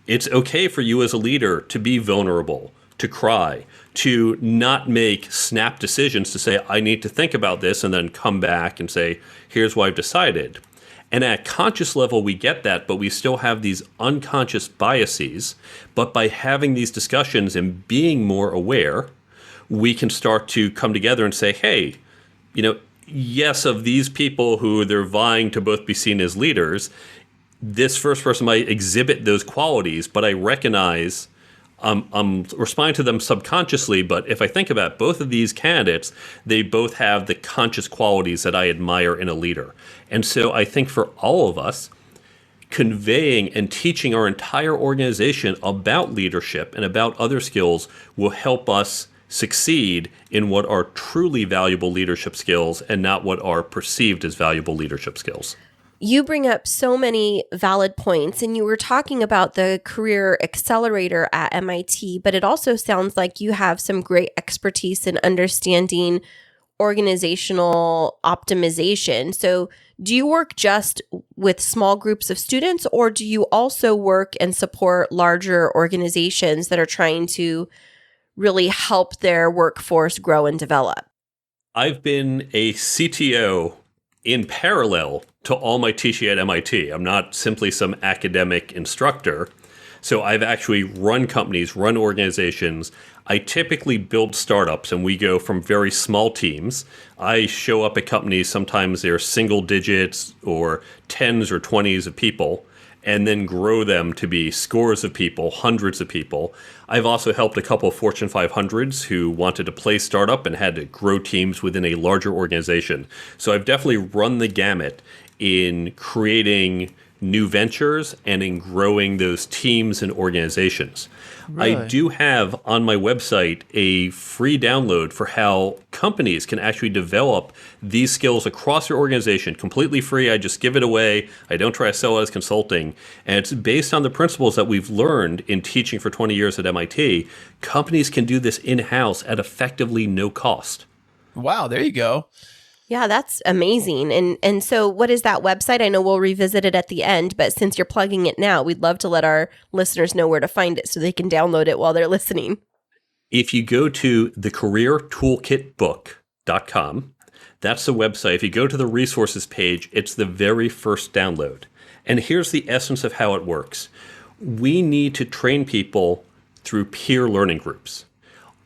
it's okay for you as a leader to be vulnerable, to cry, to not make snap decisions, to say, I need to think about this, and then come back and say, here's what I've decided. And at a conscious level, we get that, but we still have these unconscious biases. But by having these discussions and being more aware, we can start to come together and say, hey, yes, of these people who they're vying to both be seen as leaders, this first person might exhibit those qualities, but I recognize I'm responding to them subconsciously, but if I think about both of these candidates, they both have the conscious qualities that I admire in a leader. And so I think for all of us, conveying and teaching our entire organization about leadership and about other skills will help us succeed in what are truly valuable leadership skills and not what are perceived as valuable leadership skills. You bring up so many valid points, and you were talking about the Career Accelerator at MIT, but it also sounds like you have some great expertise in understanding organizational optimization. So do you work just with small groups of students, or do you also work and support larger organizations that are trying to really help their workforce grow and develop? I've been a CTO in parallel to all my teaching at MIT. I'm not simply some academic instructor. So I've actually run companies, run organizations. I typically build startups, and we go from very small teams. I show up at companies, sometimes they're single digits or tens or 20s of people, and then grow them to be scores of people, hundreds of people. I've also helped a couple of Fortune 500s who wanted to play startup and had to grow teams within a larger organization. So I've definitely run the gamut in creating new ventures and in growing those teams and organizations. Really? I do have on my website a free download for how companies can actually develop these skills across your organization, completely free. I just give it away. I don't try to sell it as consulting. And it's based on the principles that we've learned in teaching for 20 years at MIT. Companies can do this in-house at effectively no cost. Wow, there you go. Yeah, that's amazing. And so what is that website? I know we'll revisit it at the end, but since you're plugging it now, we'd love to let our listeners know where to find it so they can download it while they're listening. If you go to thecareertoolkitbook.com, that's the website. If you go to the resources page, it's the very first download. And here's the essence of how it works. We need to train people through peer learning groups.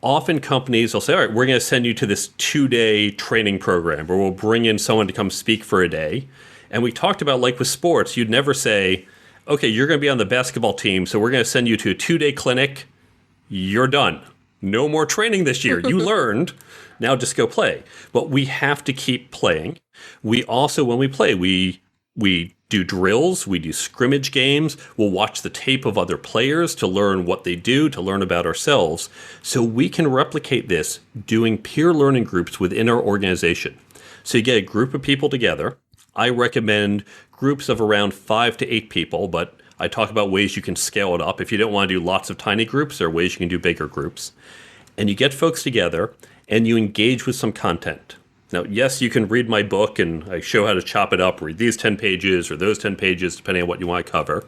Often companies will say, all right, we're going to send you to this 2-day training program, or we'll bring in someone to come speak for a day. And we talked about, like with sports, you'd never say, okay, you're going to be on the basketball team, so we're going to send you to a 2-day clinic. You're done. No more training this year. You learned. Now just go play. But we have to keep playing. We also, when we play, we do drills, we do scrimmage games, we'll watch the tape of other players to learn what they do, to learn about ourselves. So we can replicate this doing peer learning groups within our organization. So you get a group of people together. I recommend groups of around 5 to 8 people, but I talk about ways you can scale it up. If you don't want to do lots of tiny groups, there are ways you can do bigger groups. And you get folks together and you engage with some content. Now, yes, you can read my book and I show how to chop it up, read these 10 pages or those 10 pages, depending on what you want to cover.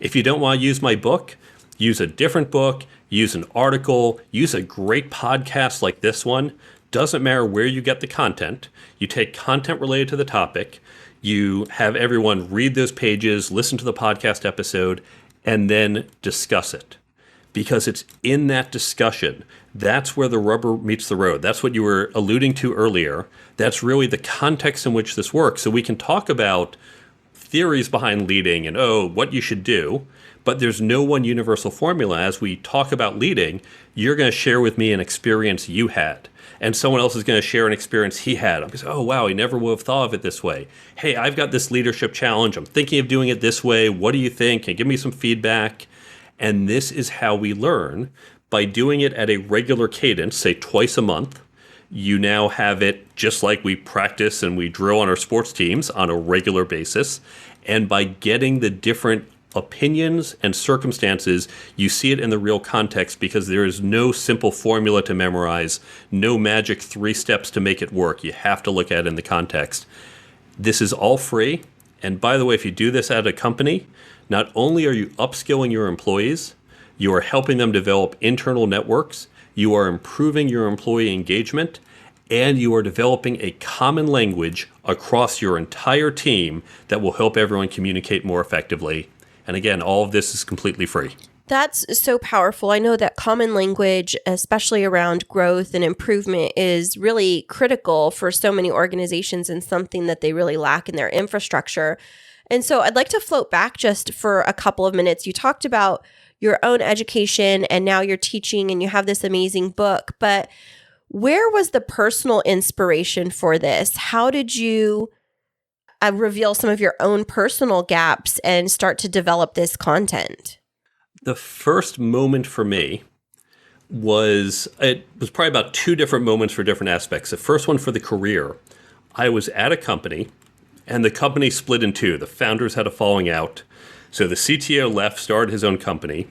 If you don't want to use my book, use a different book, use an article, use a great podcast like this one. Doesn't matter where you get the content. You take content related to the topic. You have everyone read those pages, listen to the podcast episode, and then discuss it. Because it's in that discussion, that's where the rubber meets the road. That's what you were alluding to earlier. That's really the context in which this works. So we can talk about theories behind leading and, what you should do, but there's no one universal formula. As we talk about leading, you're going to share with me an experience you had, and someone else is going to share an experience he had. I'm going to say, wow, I never would have thought of it this way. Hey, I've got this leadership challenge. I'm thinking of doing it this way. What do you think? Can you give me some feedback? And this is how we learn. By doing it at a regular cadence, say twice a month, you now have it just like we practice and we drill on our sports teams on a regular basis. And by getting the different opinions and circumstances, you see it in the real context, because there is no simple formula to memorize, no magic 3 steps to make it work. You have to look at it in the context. This is all free. And by the way, if you do this at a company, not only are you upskilling your employees, you are helping them develop internal networks, you are improving your employee engagement, and you are developing a common language across your entire team that will help everyone communicate more effectively. And again, all of this is completely free. That's so powerful. I know that common language, especially around growth and improvement, is really critical for so many organizations and something that they really lack in their infrastructure. And so I'd like to float back just for a couple of minutes. You talked about your own education and now you're teaching and you have this amazing book, but where was the personal inspiration for this? How did you reveal some of your own personal gaps and start to develop this content? The first moment for me was probably about two different moments for different aspects. The first one for the career, I was at a company, and the company split in two. The founders had a falling out. So the CTO left, started his own company,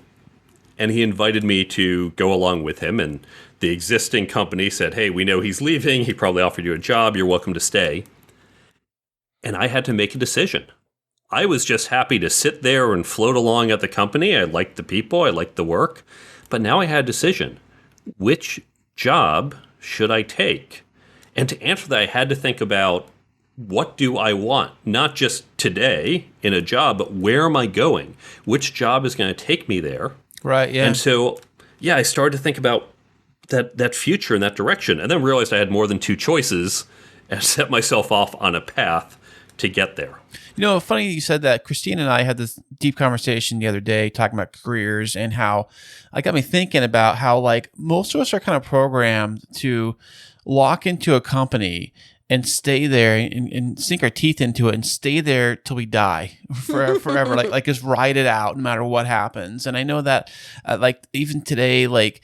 and he invited me to go along with him. And the existing company said, hey, we know he's leaving. He probably offered you a job. You're welcome to stay. And I had to make a decision. I was just happy to sit there and float along at the company. I liked the people. I liked the work. But now I had a decision. Which job should I take? And to answer that, I had to think about, what do I want? Not just today in a job, but where am I going? Which job is going to take me there? Right, yeah. And so, I started to think about that future and that direction, and then realized I had more than two choices and set myself off on a path to get there. You know, funny you said that. Christine and I had this deep conversation the other day talking about careers, and how it got me thinking about how, like, most of us are kind of programmed to lock into a company and stay there and sink our teeth into it and stay there till we die forever. like just ride it out no matter what happens. And I know that like even today, like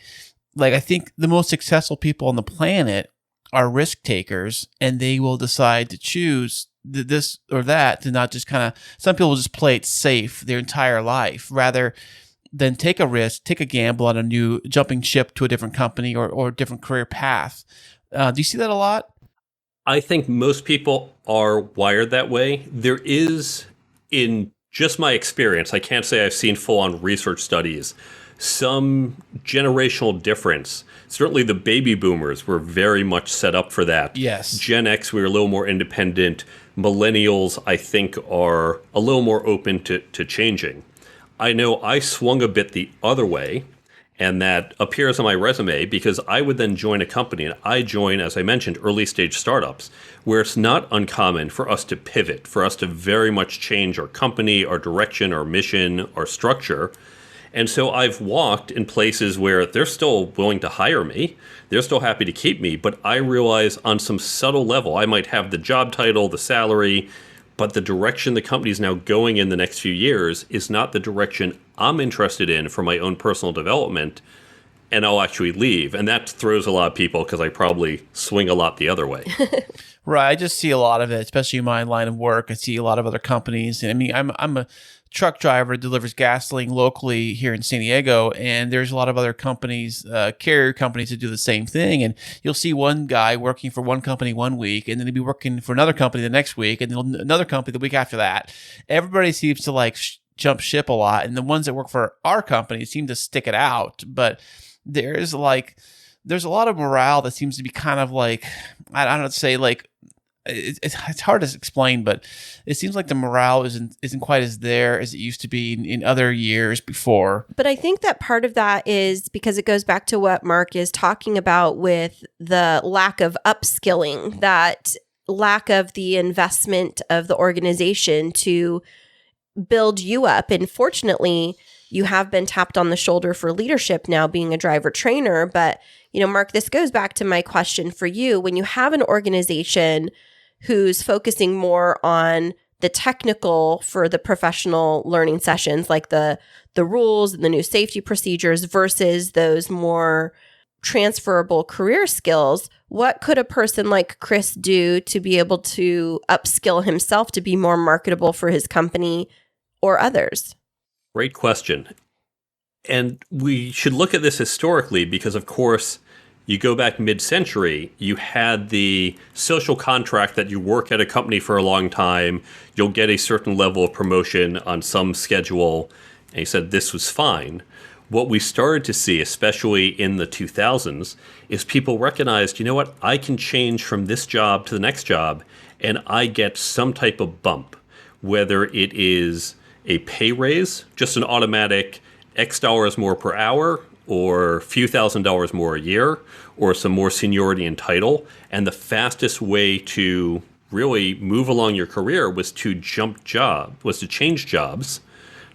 I think the most successful people on the planet are risk takers, and they will decide to choose this or that, to not just kind of, some people will just play it safe their entire life rather than take a risk, take a gamble on a new jumping ship to a different company or a different career path. Do you see that a lot? I think most people are wired that way. There is, in just my experience, I can't say I've seen full-on research studies, some generational difference. Certainly the baby boomers were very much set up for that. Yes. Gen X, we were a little more independent. Millennials, I think, are a little more open to changing. I know I swung a bit the other way, and that appears on my resume because I would then join a company, and I join, as I mentioned, early stage startups, where it's not uncommon for us to pivot, for us to very much change our company, our direction, our mission, our structure. And so I've walked in places where they're still willing to hire me, they're still happy to keep me, but I realize on some subtle level, I might have the job title, the salary, but the direction the company is now going in the next few years is not the direction I'm interested in for my own personal development, and I'll actually leave. And that throws a lot of people because I probably swing a lot the other way. Right. I just see a lot of it, especially in my line of work. I see a lot of other companies. And I mean, I'm a truck driver that delivers gasoline locally here in San Diego, and there's a lot of other companies, carrier companies, that do the same thing. And you'll see one guy working for one company one week, and then he'll be working for another company the next week, and then another company the week after that. Everybody seems to like jump ship a lot, and the ones that work for our company seem to stick it out. But there's a lot of morale that seems to be kind of like, I don't know, say like, it's hard to explain, but it seems like the morale isn't quite as there as it used to be in other years before. But I think that part of that is because it goes back to what Mark is talking about with the lack of upskilling, that lack of the investment of the organization to build you up. And fortunately, you have been tapped on the shoulder for leadership now, being a driver trainer. But, Mark, this goes back to my question for you. When you have an organization who's focusing more on the technical for the professional learning sessions, like the rules and the new safety procedures versus those more transferable career skills, what could a person like Chris do to be able to upskill himself to be more marketable for his company or others? Great question. And we should look at this historically because, of course, you go back mid-century, you had the social contract that you work at a company for a long time, you'll get a certain level of promotion on some schedule, and he said this was fine. What we started to see, especially in the 2000s, is people recognized, you know what, I can change from this job to the next job, and I get some type of bump, whether it is a pay raise, just an automatic X dollars more per hour, or a few $1,000s more a year, or some more seniority and title. And the fastest way to really move along your career was to change jobs.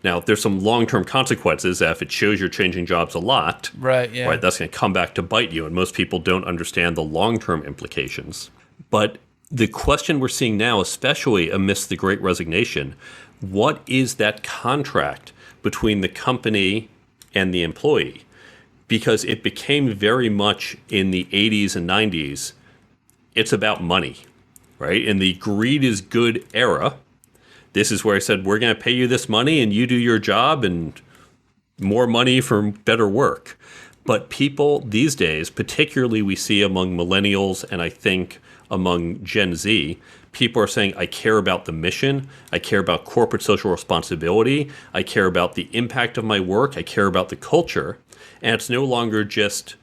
Now, there's some long-term consequences. If it shows you're changing jobs a lot, right, that's going to come back to bite you. And most people don't understand the long-term implications. But the question we're seeing now, especially amidst the Great Resignation, what is that contract between the company and the employee? because it became very much in the 80s and 90s, it's about money, right? In the greed is good era, this is where I said, we're going to pay you this money and you do your job and more money for better work. But people these days, particularly we see among millennials and I think among Gen Z, people are saying, I care about the mission, I care about corporate social responsibility, I care about the impact of my work, I care about the culture. And it's no longer just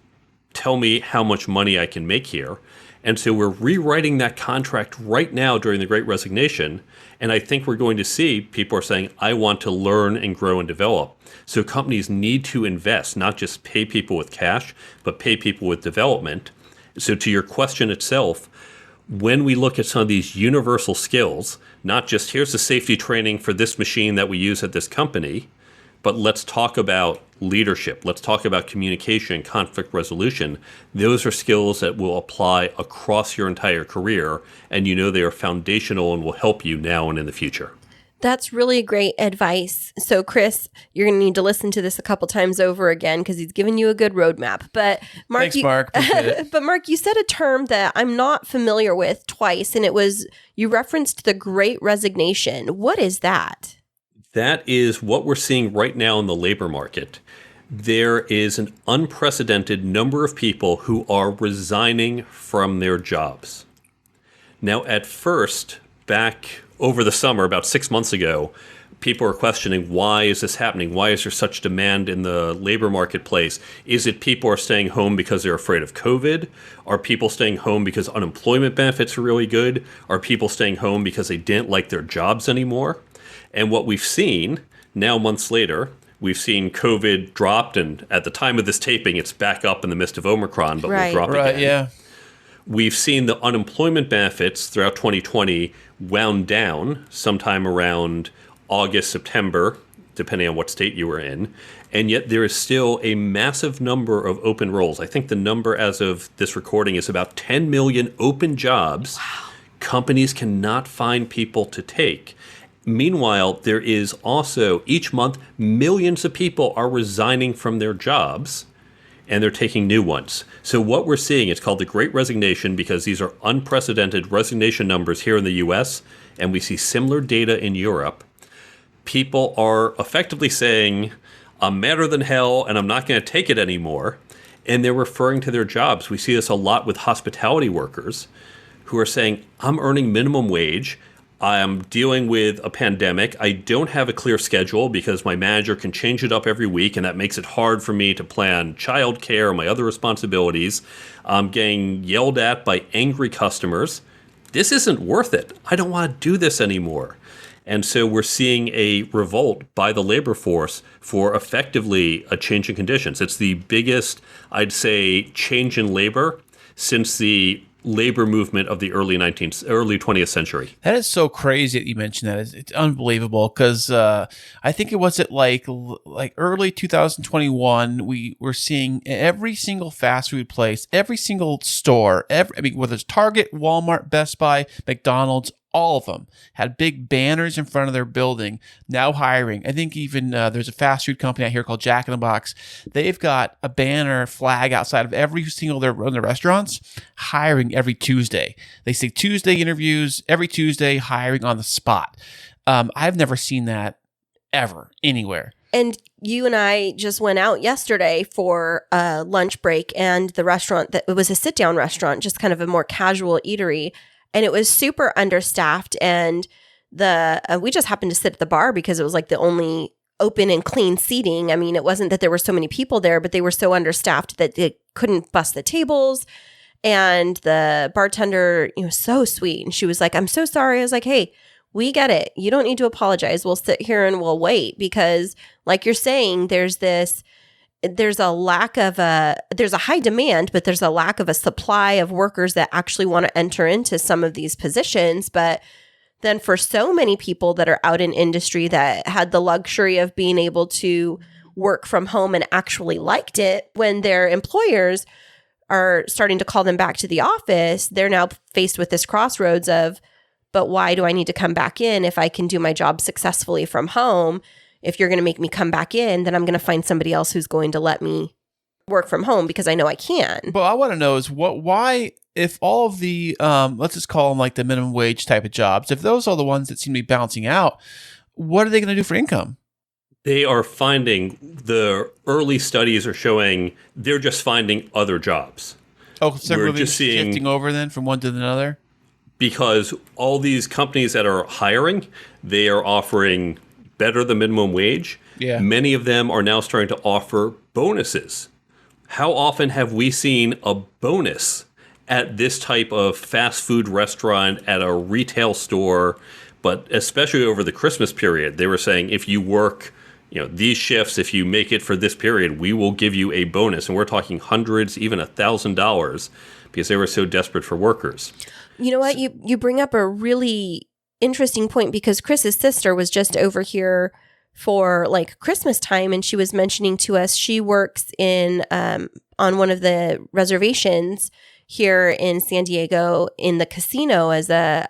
tell me how much money I can make here. And so we're rewriting that contract right now during the Great Resignation. And I think we're going to see people are saying, I want to learn and grow and develop. So companies need to invest, not just pay people with cash, but pay people with development. So to your question itself, when we look at some of these universal skills, not just here's the safety training for this machine that we use at this company, but let's talk about leadership. Let's talk about communication, conflict resolution. Those are skills that will apply across your entire career, and you know they are foundational and will help you now and in the future. That's really great advice. So, Chris, you're going to need to listen to this a couple times over again because he's given you a good roadmap. But Mark, Thanks, Mark. Appreciate it. But Mark, you said a term that I'm not familiar with twice, and it was you referenced the Great Resignation. What is that? That is what we're seeing right now in the labor market. There is an unprecedented number of people who are resigning from their jobs. Now, at first, back over the summer, about 6 months ago, people are questioning, why is this happening? Why is there such demand in the labor marketplace? Is it people are staying home because they're afraid of COVID? Are people staying home because unemployment benefits are really good? Are people staying home because they didn't like their jobs anymore? And what we've seen, now months later, we've seen COVID dropped, and at the time of this taping, it's back up in the midst of Omicron, but Right. will drop Right, again. yeah. We've seen the unemployment benefits throughout 2020 wound down sometime around August, September, depending on what state you were in. And yet there is still a massive number of open roles. I think the number as of this recording is about 10 million open jobs. Wow. Companies cannot find people to take. Meanwhile, there is also, each month, millions of people are resigning from their jobs, and they're taking new ones. So what we're seeing, it's called the Great Resignation because these are unprecedented resignation numbers here in the US, and we see similar data in Europe. People are effectively saying, I'm madder than hell, and I'm not going to take it anymore. And they're referring to their jobs. We see this a lot with hospitality workers who are saying, I'm earning minimum wage. I'm dealing with a pandemic. I don't have a clear schedule because my manager can change it up every week, and that makes it hard for me to plan childcare or my other responsibilities. I'm getting yelled at by angry customers. This isn't worth it. I don't want to do this anymore. And so we're seeing a revolt by the labor force for effectively a change in conditions. It's the biggest, I'd say, change in labor since the labor movement of the early 20th century. That is so crazy that you mentioned that. It's unbelievable because I think it was at like early 2021, we were seeing every single fast food place, every single store, whether it's Target, Walmart, Best Buy, McDonald's, all of them had big banners in front of their building, now hiring. I think even there's a fast food company out here called Jack in the Box. They've got a banner flag outside of every single of their restaurants, hiring every Tuesday. They say Tuesday interviews, every Tuesday hiring on the spot. I've never seen that ever, anywhere. And you and I just went out yesterday for a lunch break, and the restaurant, it was a sit-down restaurant, just kind of a more casual eatery. And it was super understaffed, and we just happened to sit at the bar because it was like the only open and clean seating. I mean, it wasn't that there were so many people there, but they were so understaffed that they couldn't bust the tables. And the bartender, so sweet. And she was like, I'm so sorry. I was like, hey, we get it. You don't need to apologize. We'll sit here and we'll wait because like you're saying, there's a high demand, but there's a lack of a supply of workers that actually want to enter into some of these positions. But then for so many people that are out in industry that had the luxury of being able to work from home and actually liked it, when their employers are starting to call them back to the office, they're now faced with this crossroads of, but why do I need to come back in if I can do my job successfully from home? If you're going to make me come back in, then I'm going to find somebody else who's going to let me work from home because I know I can. But I want to know is why, if all of the, let's just call them like the minimum wage type of jobs, if those are the ones that seem to be balancing out, what are they going to do for income? They are finding, the early studies are showing they're just finding other jobs. Oh, so We're really just seeing- shifting over then from one to another? Because all these companies that are hiring, they are offering better than minimum wage. Yeah. Many of them are now starting to offer bonuses. How often have we seen a bonus at this type of fast food restaurant, at a retail store? But especially over the Christmas period, they were saying if you work, these shifts, if you make it for this period, we will give you a bonus. And we're talking hundreds, even $1,000, because they were so desperate for workers. You know what? You bring up a really interesting point, because Chris's sister was just over here for like Christmas time, and she was mentioning to us she works in on one of the reservations here in San Diego in the casino as a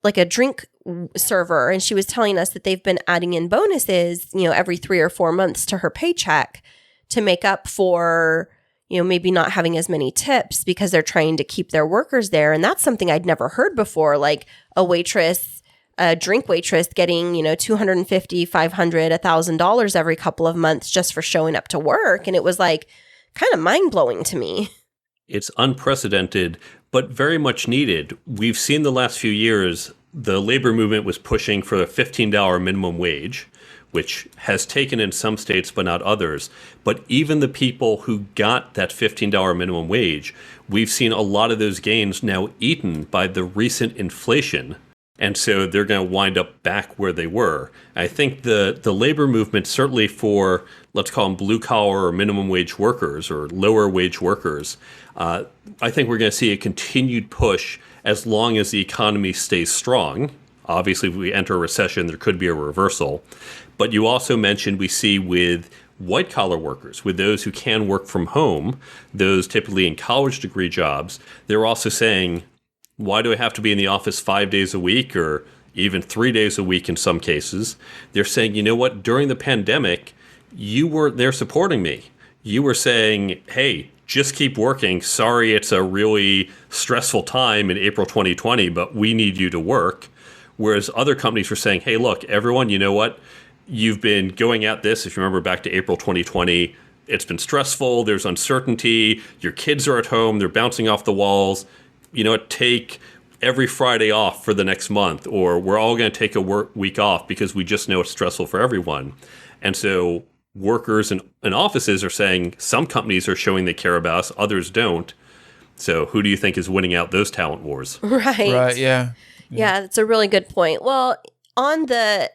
like a drink server, and she was telling us that they've been adding in bonuses, every 3 or 4 months to her paycheck to make up for maybe not having as many tips, because they're trying to keep their workers there. And that's something I'd never heard before, like a drink waitress getting, $250, $500, $1,000 every couple of months just for showing up to work. And it was like kind of mind blowing to me. It's unprecedented, but very much needed. We've seen the last few years, the labor movement was pushing for a $15 minimum wage, which has taken in some states but not others. But even the people who got that $15 minimum wage, we've seen a lot of those gains now eaten by the recent inflation. And so they're going to wind up back where they were. I think the labor movement, certainly for, let's call them blue collar or minimum wage workers or lower wage workers, I think we're going to see a continued push as long as the economy stays strong. Obviously, if we enter a recession, there could be a reversal. But you also mentioned we see with white collar workers, with those who can work from home, those typically in college degree jobs, they're also saying, why do I have to be in the office 5 days a week or even 3 days a week in some cases? They're saying, you know what, during the pandemic, you were there supporting me. You were saying, hey, just keep working. Sorry, it's a really stressful time in April 2020, but we need you to work. Whereas other companies were saying, hey, look, everyone, you know what? You've been going at this, if you remember back to April 2020, it's been stressful, there's uncertainty, your kids are at home, they're bouncing off the walls. You know what, take every Friday off for the next month, or we're all going to take a week off because we just know it's stressful for everyone. And so workers and offices are saying some companies are showing they care about us, others don't. So who do you think is winning out those talent wars? Right, yeah. Yeah, that's a really good point. Well, on the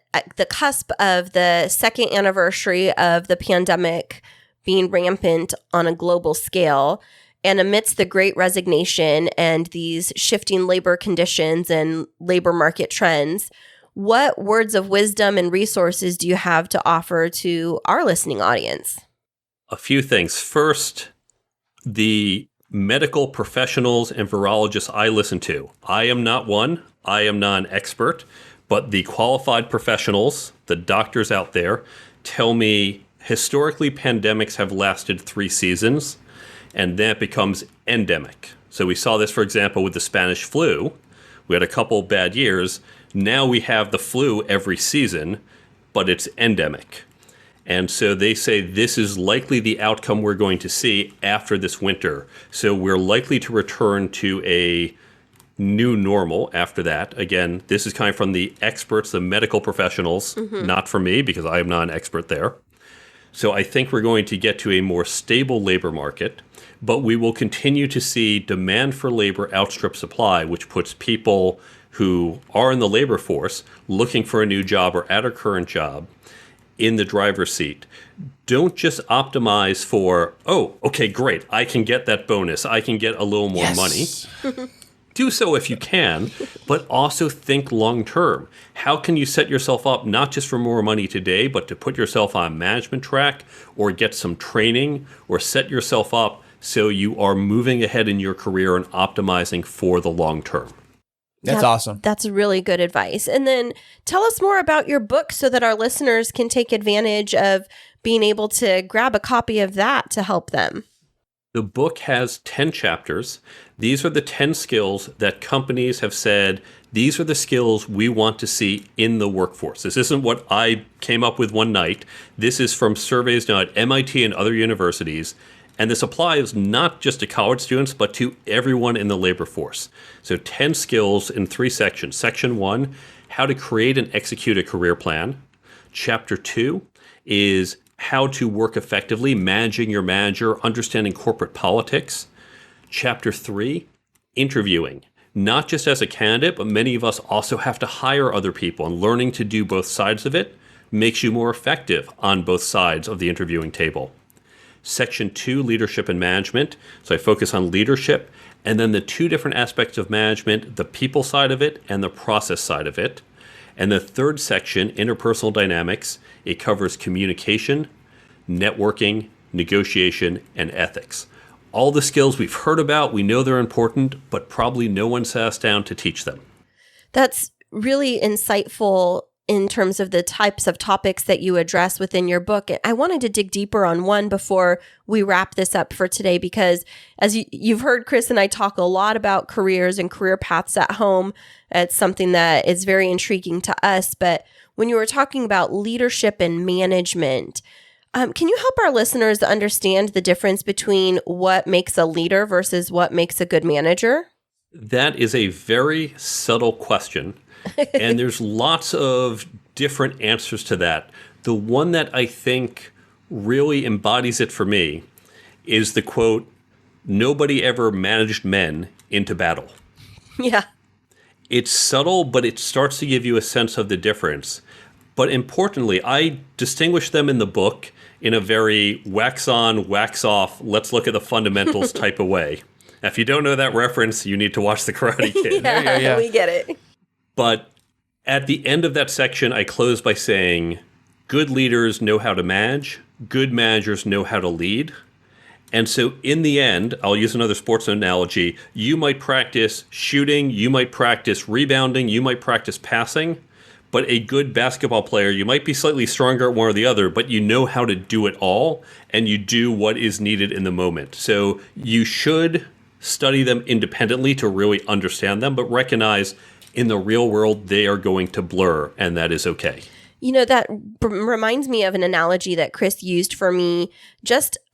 cusp of the second anniversary of the pandemic being rampant on a global scale, and amidst the Great Resignation and these shifting labor conditions and labor market trends, what words of wisdom and resources do you have to offer to our listening audience? A few things. First, the medical professionals and virologists I listen to. I am not one. I am not an expert. But the qualified professionals, the doctors out there, tell me historically pandemics have lasted 3 seasons. And then it becomes endemic. So we saw this, for example, with the Spanish flu. We had a couple bad years. Now we have the flu every season, but it's endemic. And so they say this is likely the outcome we're going to see after this winter. So we're likely to return to a new normal after that. Again, this is coming from the experts, the medical professionals, not from me, because I am not an expert there. So I think we're going to get to a more stable labor market, but we will continue to see demand for labor outstrip supply, which puts people who are in the labor force looking for a new job or at a current job in the driver's seat. Don't just optimize for, oh, okay, great, I can get that bonus, I can get a little more money. Do so if you can, but also think long term. How can you set yourself up not just for more money today, but to put yourself on a management track or get some training or set yourself up so you are moving ahead in your career and optimizing for the long term? That's awesome. That's really good advice. And then tell us more about your book so that our listeners can take advantage of being able to grab a copy of that to help them. The book has 10 chapters. These are the 10 skills that companies have said, these are the skills we want to see in the workforce. This isn't what I came up with one night. This is from surveys done at MIT and other universities. And this applies not just to college students, but to everyone in the labor force. So 10 skills in 3 sections. Section 1, how to create and execute a career plan. Chapter 2 is how to work effectively, managing your manager, understanding corporate politics. Chapter 3, interviewing. Not just as a candidate, but many of us also have to hire other people, and learning to do both sides of it makes you more effective on both sides of the interviewing table. Section 2, leadership and management. So I focus on leadership, and then the 2 different aspects of management, the people side of it and the process side of it. And the 3rd section, interpersonal dynamics, it covers communication, networking, negotiation, and ethics. All the skills we've heard about, we know they're important, but probably no one sat us down to teach them. That's really insightful in terms of the types of topics that you address within your book. I wanted to dig deeper on one before we wrap this up for today, because as you've heard Chris and I talk a lot about careers and career paths at home. It's something that is very intriguing to us. But when you were talking about leadership and management, can you help our listeners understand the difference between what makes a leader versus what makes a good manager? That is a very subtle question. And there's lots of different answers to that. The one that I think really embodies it for me is the quote, "Nobody ever managed men into battle." Yeah. It's subtle, but it starts to give you a sense of the difference. But importantly, I distinguish them in the book in a very wax on, wax off, let's look at the fundamentals type of way. Now, if you don't know that reference, you need to watch The Karate Kid. Yeah, we get it. But at the end of that section, I close by saying, good leaders know how to manage, good managers know how to lead. And so in the end, I'll use another sports analogy, you might practice shooting, you might practice rebounding, you might practice passing, but a good basketball player, you might be slightly stronger at one or the other, but you know how to do it all, and you do what is needed in the moment. So you should study them independently to really understand them, but recognize in the real world, they are going to blur, and that is okay. You know, that reminds me of an analogy that Chris used for me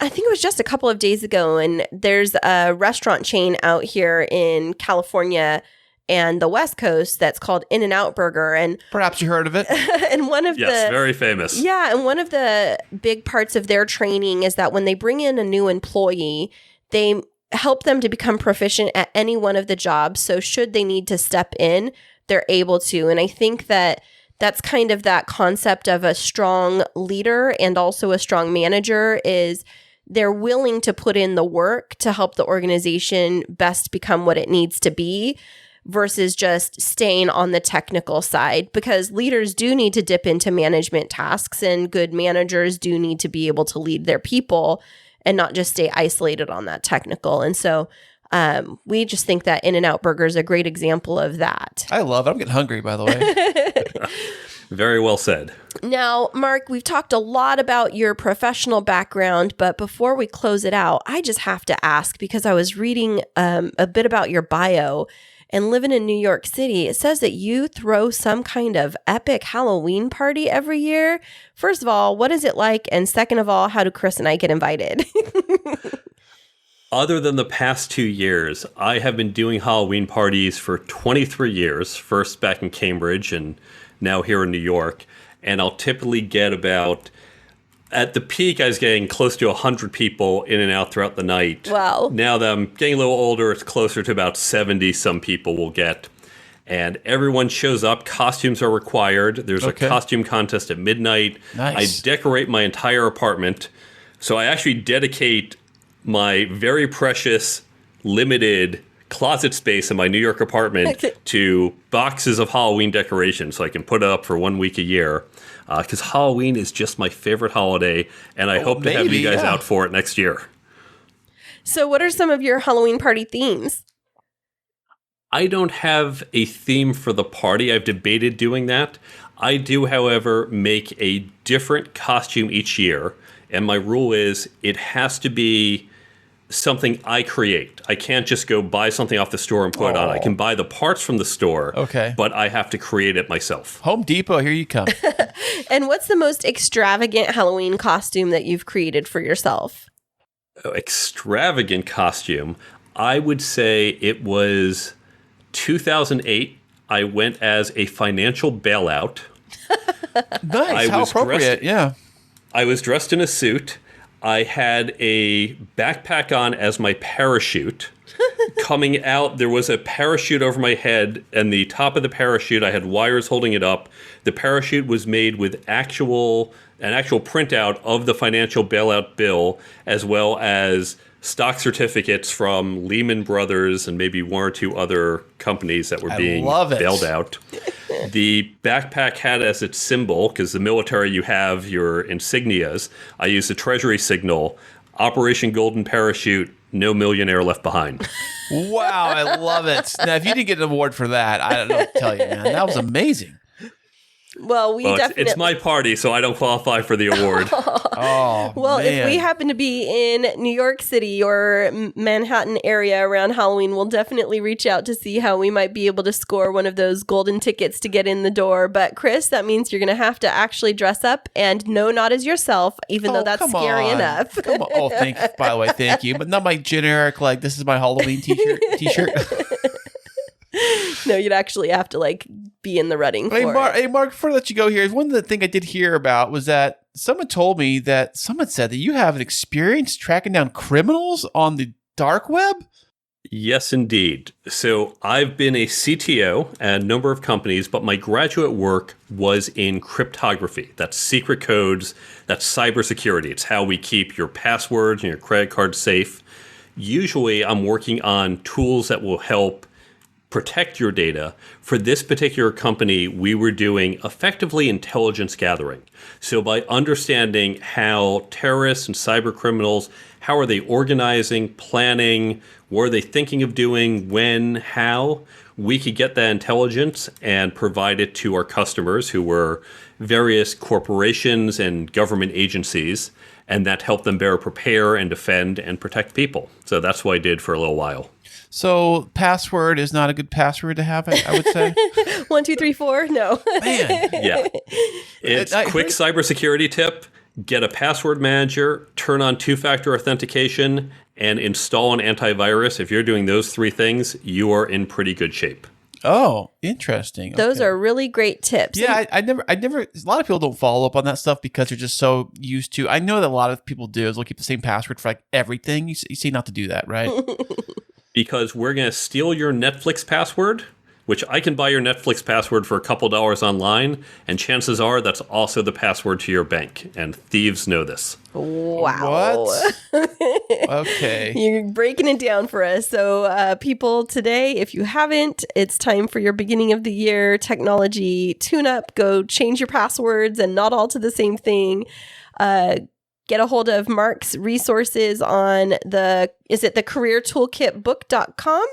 I think it was just a couple of days ago. And there's a restaurant chain out here in California and the West Coast that's called In-N-Out Burger. And perhaps you heard of it. And yes, very famous. Yeah. And one of the big parts of their training is that when they bring in a new employee, they help them to become proficient at any one of the jobs. So should they need to step in, they're able to. And I think that that's kind of that concept of a strong leader and also a strong manager is they're willing to put in the work to help the organization best become what it needs to be versus just staying on the technical side, because leaders do need to dip into management tasks and good managers do need to be able to lead their people and not just stay isolated on that technical. And so we just think that In-N-Out Burger is a great example of that. I love it. I'm getting hungry, by the way. Very well said. Now, Mark, we've talked a lot about your professional background, but before we close it out, I just have to ask, because I was reading a bit about your bio and living in New York City, it says that you throw some kind of epic Halloween party every year. First of all, what is it like? And second of all, how do Chris and I get invited? Other than the past 2 years, I have been doing Halloween parties for 23 years, first back in Cambridge and now here in New York. And I'll typically get about, at the peak, I was getting close to 100 people in and out throughout the night. Wow. Now that I'm getting a little older, it's closer to about 70 some people will get. And everyone shows up. Costumes are required. There's a costume contest at midnight. Nice. I decorate my entire apartment. So I actually dedicate my very precious, limited closet space in my New York apartment to boxes of Halloween decorations so I can put it up for 1 week a year. Because Halloween is just my favorite holiday, and I hope to have you guys out for it next year. So what are some of your Halloween party themes? I don't have a theme for the party. I've debated doing that. I do, however, make a different costume each year. And my rule is it has to be something I create. I can't just go buy something off the store and put it on. I can buy the parts from the store, but I have to create it myself. Home Depot, here you come. And what's the most extravagant Halloween costume that you've created for yourself? Extravagant costume. I would say it was 2008. I went as a financial bailout. Nice. How appropriate. Yeah. I was dressed in a suit. I had a backpack on as my parachute. Coming out, there was a parachute over my head, and the top of the parachute, I had wires holding it up. The parachute was made with an actual printout of the financial bailout bill, as well as stock certificates from Lehman Brothers and maybe one or two other companies that were being bailed out. The backpack had as its symbol, because the military, you have your insignias. I used the Treasury signal, Operation Golden Parachute, no millionaire left behind. Wow, I love it. Now, if you didn't get an award for that, I don't know what to tell you, man. That was amazing. Well, definitely. It's my party, so I don't qualify for the award. Well, man. if we happen to be in New York City or Manhattan area around Halloween, we'll definitely reach out to see how we might be able to score one of those golden tickets to get in the door. But Chris, that means you're going to have to actually dress up, and no, not as yourself, even though that's scary enough. Come on. Oh, by the way, thank you. But not my generic, like, this is my Halloween t-shirt. No, you'd actually have to be in the running for it. Hey, Mark, before I let you go here, one of the things I did hear about was that someone said that you have an experience tracking down criminals on the dark web? Yes, indeed. So I've been a CTO at a number of companies, but my graduate work was in cryptography. That's secret codes. That's cybersecurity. It's how we keep your passwords and your credit cards safe. Usually I'm working on tools that will help protect your data. For this particular company, we were doing effectively intelligence gathering. So by understanding how terrorists and cyber criminals, how are they organizing, planning, what are they thinking of doing, when, how, we could get that intelligence and provide it to our customers, who were various corporations and government agencies, and that helped them better prepare and defend and protect people. So that's what I did for a little while. So password is not a good password to have, I would say. 1, 2, 3, 4. No. Man. Yeah. It's quick cybersecurity tip. Get a password manager, turn on two-factor authentication, and install an antivirus. If you're doing those three things, you are in pretty good shape. Oh, interesting. Those are really great tips. Yeah, I never. A lot of people don't follow up on that stuff because they're just so used to. I know that a lot of people do is they'll keep the same password for everything. You say not to do that, right? Because we're going to steal your Netflix password, which I can buy your Netflix password for a couple dollars online, and chances are that's also the password to your bank, and thieves know this. Wow. What? Okay. You're breaking it down for us. So people, today, if you haven't, it's time for your beginning of the year technology tune-up. Go change your passwords, and not all to the same thing. Get a hold of Mark's resources on the careertoolkitbook.com?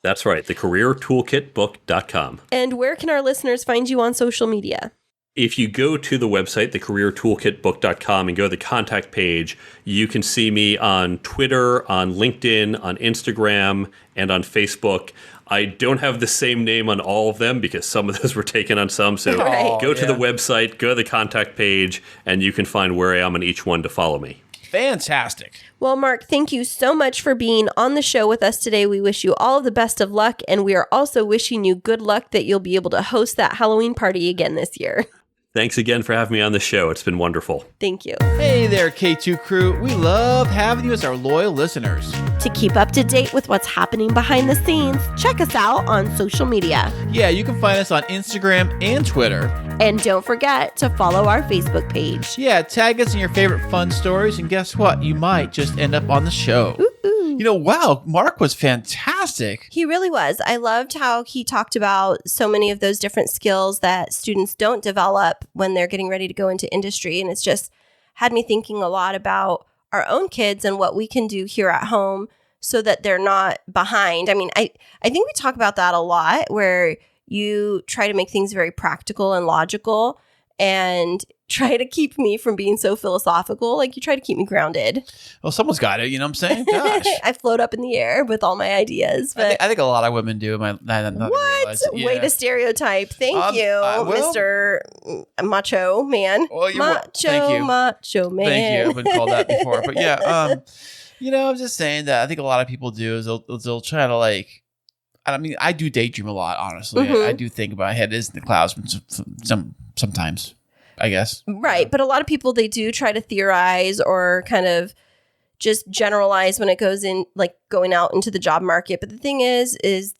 That's right, the careertoolkitbook.com. And where can our listeners find you on social media? If you go to the website, thecareertoolkitbook.com, and go to the contact page, you can see me on Twitter, on LinkedIn, on Instagram, and on Facebook. I don't have the same name on all of them because some of those were taken on some. So go to the website, go to the contact page, and you can find where I am on each one to follow me. Fantastic. Well, Mark, thank you so much for being on the show with us today. We wish you all of the best of luck, and we are also wishing you good luck that you'll be able to host that Halloween party again this year. Thanks again for having me on the show. It's been wonderful. Thank you. Hey there, K2 crew. We love having you as our loyal listeners. To keep up to date with what's happening behind the scenes, check us out on social media. Yeah, you can find us on Instagram and Twitter. And don't forget to follow our Facebook page. Yeah, tag us in your favorite fun stories, and guess what? You might just end up on the show. Ooh. Wow, Mark was fantastic. He really was. I loved how he talked about so many of those different skills that students don't develop when they're getting ready to go into industry. And it's just had me thinking a lot about our own kids and what we can do here at home so that they're not behind. I mean, I think we talk about that a lot, where you try to make things very practical and logical and try to keep me from being so philosophical. Like, you try to keep me grounded. Well, someone's got it. You know what I'm saying? Gosh. I float up in the air with all my ideas. But I think a lot of women do. What? Way to stereotype. Thank you, Mr. Macho Man. Well, Macho Man. Thank you. I've been called that before. But yeah, I'm just saying that I think a lot of people do is they'll try to like, I mean, I do daydream a lot, honestly. I do think about my head is in the clouds sometimes, I guess. Right. But a lot of people, they do try to theorize or kind of just generalize when it goes in, like going out into the job market. But the thing is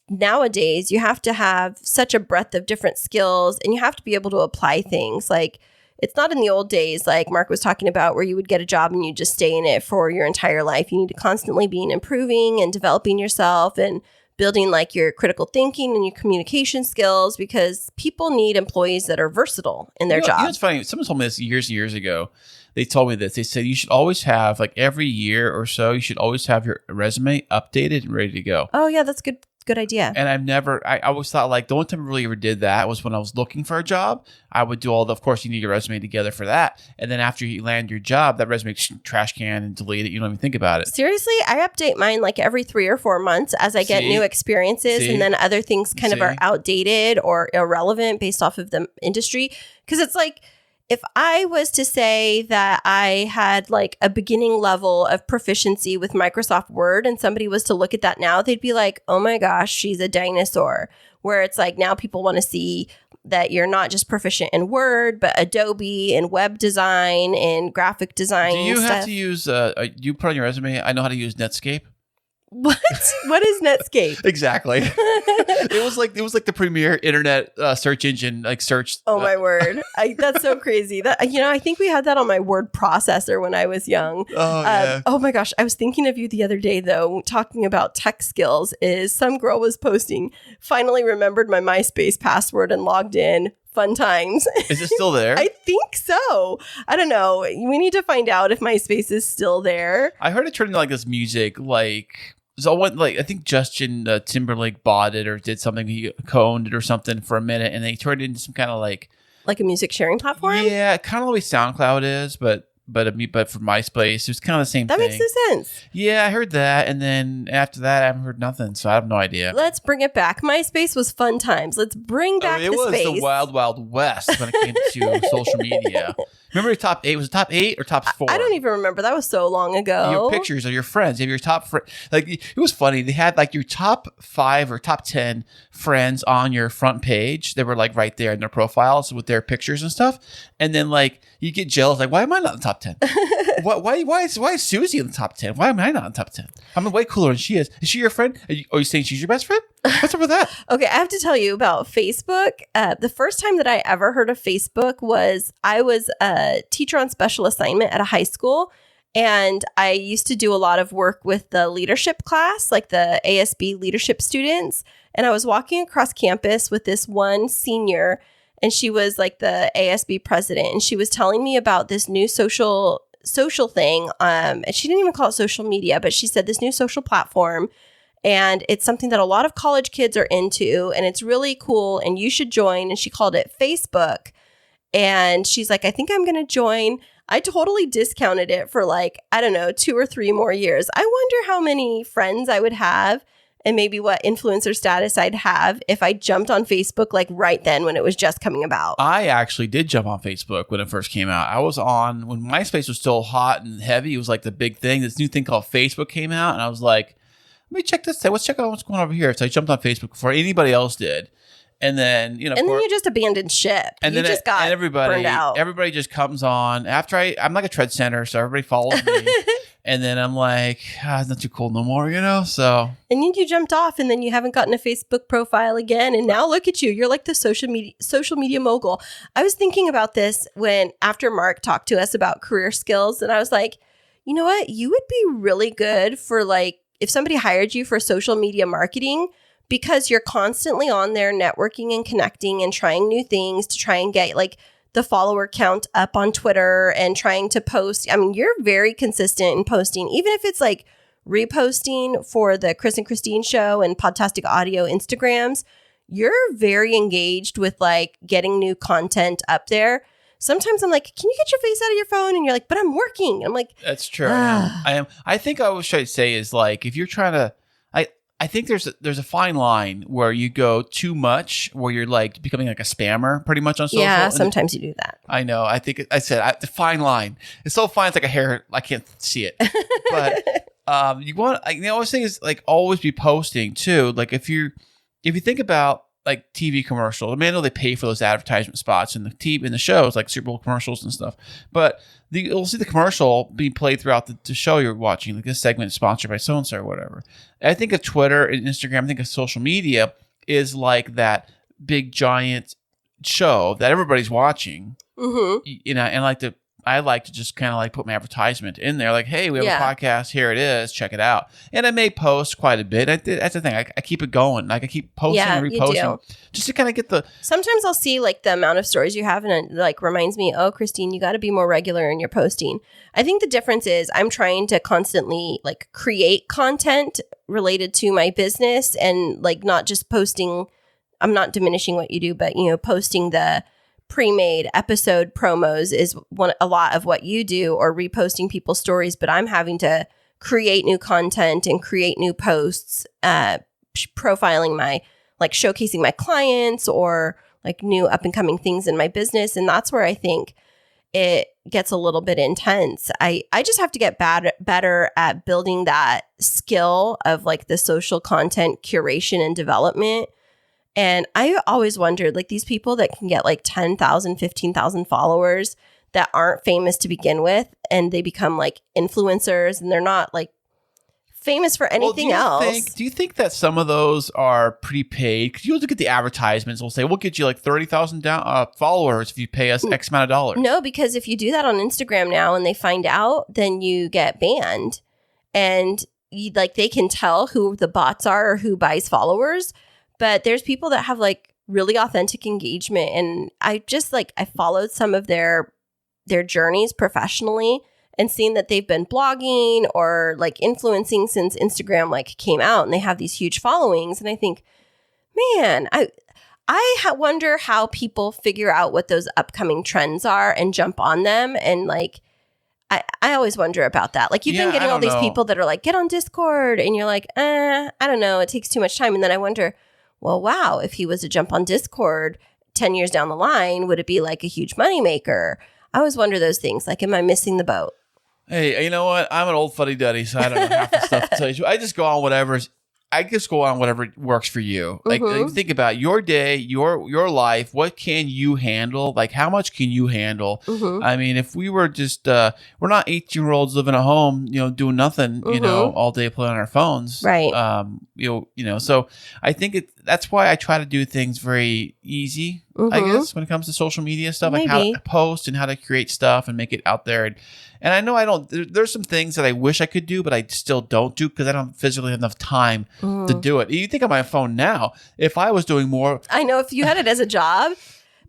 nowadays you have to have such a breadth of different skills, and you have to be able to apply things. Like, it's not in the old days, like Mark was talking about, where you would get a job and you just stay in it for your entire life. You need to constantly be improving and developing yourself and building like your critical thinking and your communication skills, because people need employees that are versatile in their job. You know, it's funny. Someone told me this years and years ago. They told me this. They said you should always have, like every year or so, you should always have your resume updated and ready to go. Oh yeah, that's good idea. And I always thought like the only time I really ever did that was when I was looking for a job. I would do of course you need your resume together for that. And then after you land your job, that resume trash can and delete it. You don't even think about it. Seriously, I update mine like every 3 or 4 months as I get new experiences. And then other things kind of are outdated or irrelevant based off of the industry. Because it's like, if I was to say that I had like a beginning level of proficiency with Microsoft Word and somebody was to look at that now, they'd be like, oh my gosh, she's a dinosaur. Where it's like now people want to see that you're not just proficient in Word, but Adobe and web design and graphic design. Do you have to use, you put on your resume, I know how to use Netscape? What? What is Netscape? Exactly. It was like the premier internet search engine, like search. Oh my word! That's so crazy. That I think we had that on my word processor when I was young. Oh yeah. Oh my gosh! I was thinking of you the other day though, talking about tech skills. Is some girl was posting, finally remembered my MySpace password and logged in. Fun times. Is it still there? I think so. I don't know. We need to find out if MySpace is still there. I heard it turned into like this music, like. So I think Justin Timberlake bought it or did something. He co-owned it or something for a minute, and they turned it into some kind of like a music sharing platform. Yeah, kind of the way SoundCloud is, but for MySpace, it's kind of the same thing. That makes no sense. Yeah, I heard that, and then after that, I haven't heard nothing, so I have no idea. Let's bring it back. MySpace was fun times. Let's bring back the space. It was the wild, wild west when it came to social media. Remember your top 8? Was it top 8 or top 4? I don't even remember. That was so long ago. Your pictures of your friends. You have your top like it was funny. They had like your top 5 or top 10 friends on your front page. They were like right there in their profiles with their pictures and stuff. And then like you get jealous, like, why am I not in the top 10? why is Susie in the top 10? Why am I not in the top 10? I'm way cooler than she is. Is she your friend? Are you saying she's your best friend? What's up with that? Okay, I have to tell you about Facebook. The first time that I ever heard of Facebook was I was a teacher on special assignment at a high school. And I used to do a lot of work with the leadership class, like the ASB leadership students. And I was walking across campus with this one senior, and she was like the ASB president. And she was telling me about this new social thing. And she didn't even call it social media, but she said this new social platform. And it's something that a lot of college kids are into, and it's really cool, and you should join. And she called it Facebook. And she's like, I think I'm going to join. I totally discounted it for like, I don't know, 2 or 3 more years. I wonder how many friends I would have and maybe what influencer status I'd have if I jumped on Facebook like right then when it was just coming about. I actually did jump on Facebook when it first came out. I was on when MySpace was still hot and heavy. It was like the big thing. This new thing called Facebook came out, and I was like, let me check this out. Let's check out what's going on over here. So I jumped on Facebook before anybody else did. And then, and then you just abandoned ship. And you then just got burned out. Everybody just comes on after I'm like a trend center, so everybody follows me. And then I'm like, it's not too cool no more, so. And then you jumped off, and then you haven't gotten a Facebook profile again. And now look at you. You're like the social media mogul. I was thinking about this after Mark talked to us about career skills. And I was like, you know what? You would be really good for like, if somebody hired you for social media marketing, because you're constantly on there networking and connecting and trying new things to try and get like the follower count up on Twitter and trying to post. I mean, you're very consistent in posting, even if it's like reposting for the Chris and Christine show and Podtastic Audio Instagrams, you're very engaged with like getting new content up there. Sometimes I'm like, can you get your face out of your phone? And you're like, but I'm working. I'm like, that's true. I am. I think I was trying to say is like, if you're trying to, I think there's a fine line where you go too much, where you're like becoming like a spammer pretty much on social. Yeah, sometimes you do that. I know. I think I said the fine line. It's so fine. It's like a hair. I can't see it. But you want. The always thing is like always be posting too. Like if you think about like TV commercials, I mean, I know they pay for those advertisement spots in the shows, like Super Bowl commercials and stuff. But you'll see the commercial being played throughout the show you're watching. Like this segment is sponsored by so and so or whatever. I think of Twitter and Instagram. I think of social media is like that big giant show that everybody's watching. Mm-hmm. You know, and I like to just kind of like put my advertisement in there, like, hey, we have a podcast. Here it is. Check it out. And I may post quite a bit. That's the thing. I keep it going. Like I keep posting and reposting just to kind of get the. Sometimes I'll see like the amount of stories you have, and it like reminds me, oh, Christine, you got to be more regular in your posting. I think the difference is I'm trying to constantly like create content related to my business and like not just posting. I'm not diminishing what you do, but posting the pre-made episode promos is a lot of what you do, or reposting people's stories, but I'm having to create new content and create new posts, profiling showcasing my clients or like new up and coming things in my business. And that's where I think it gets a little bit intense. I just have to get better at building that skill of like the social content curation and development. And I always wondered, like these people that can get like 10,000, 15,000 followers that aren't famous to begin with, and they become like influencers and they're not like famous for anything else. Do you think that some of those are prepaid? Because you look at the advertisements, we'll say, we'll get you like 30,000 followers if you pay us X amount of dollars. No, because if you do that on Instagram now and they find out, then you get banned. And they can tell who the bots are or who buys followers. But there's people that have like really authentic engagement. And I just I followed some of their journeys professionally and seen that they've been blogging or like influencing since Instagram like came out, and they have these huge followings. And I think, man, I wonder how people figure out what those upcoming trends are and jump on them. And like, I always wonder about that. Like you've been getting all these people that are like, get on Discord, and you're like, I don't know, it takes too much time. And then I wonder, well, wow, if he was to jump on Discord 10 years down the line, would it be like a huge moneymaker? I always wonder those things. Like, am I missing the boat? Hey, you know what? I'm an old fuddy-duddy, so I don't know half the stuff to tell you. I just go on whatever works for you. Like, think about your day, your life. What can you handle? Like, how much can you handle? I mean, if we were just, we're not 18-year-olds living at home, doing nothing, all day playing on our phones. Right. So I think that's why I try to do things very easy, I guess, when it comes to social media stuff, like how to post and how to create stuff and make it out there. And I know there's some things that I wish I could do, but I still don't do because I don't physically have enough time to do it. You think of my phone now, if I was doing more. I know if you had it as a job,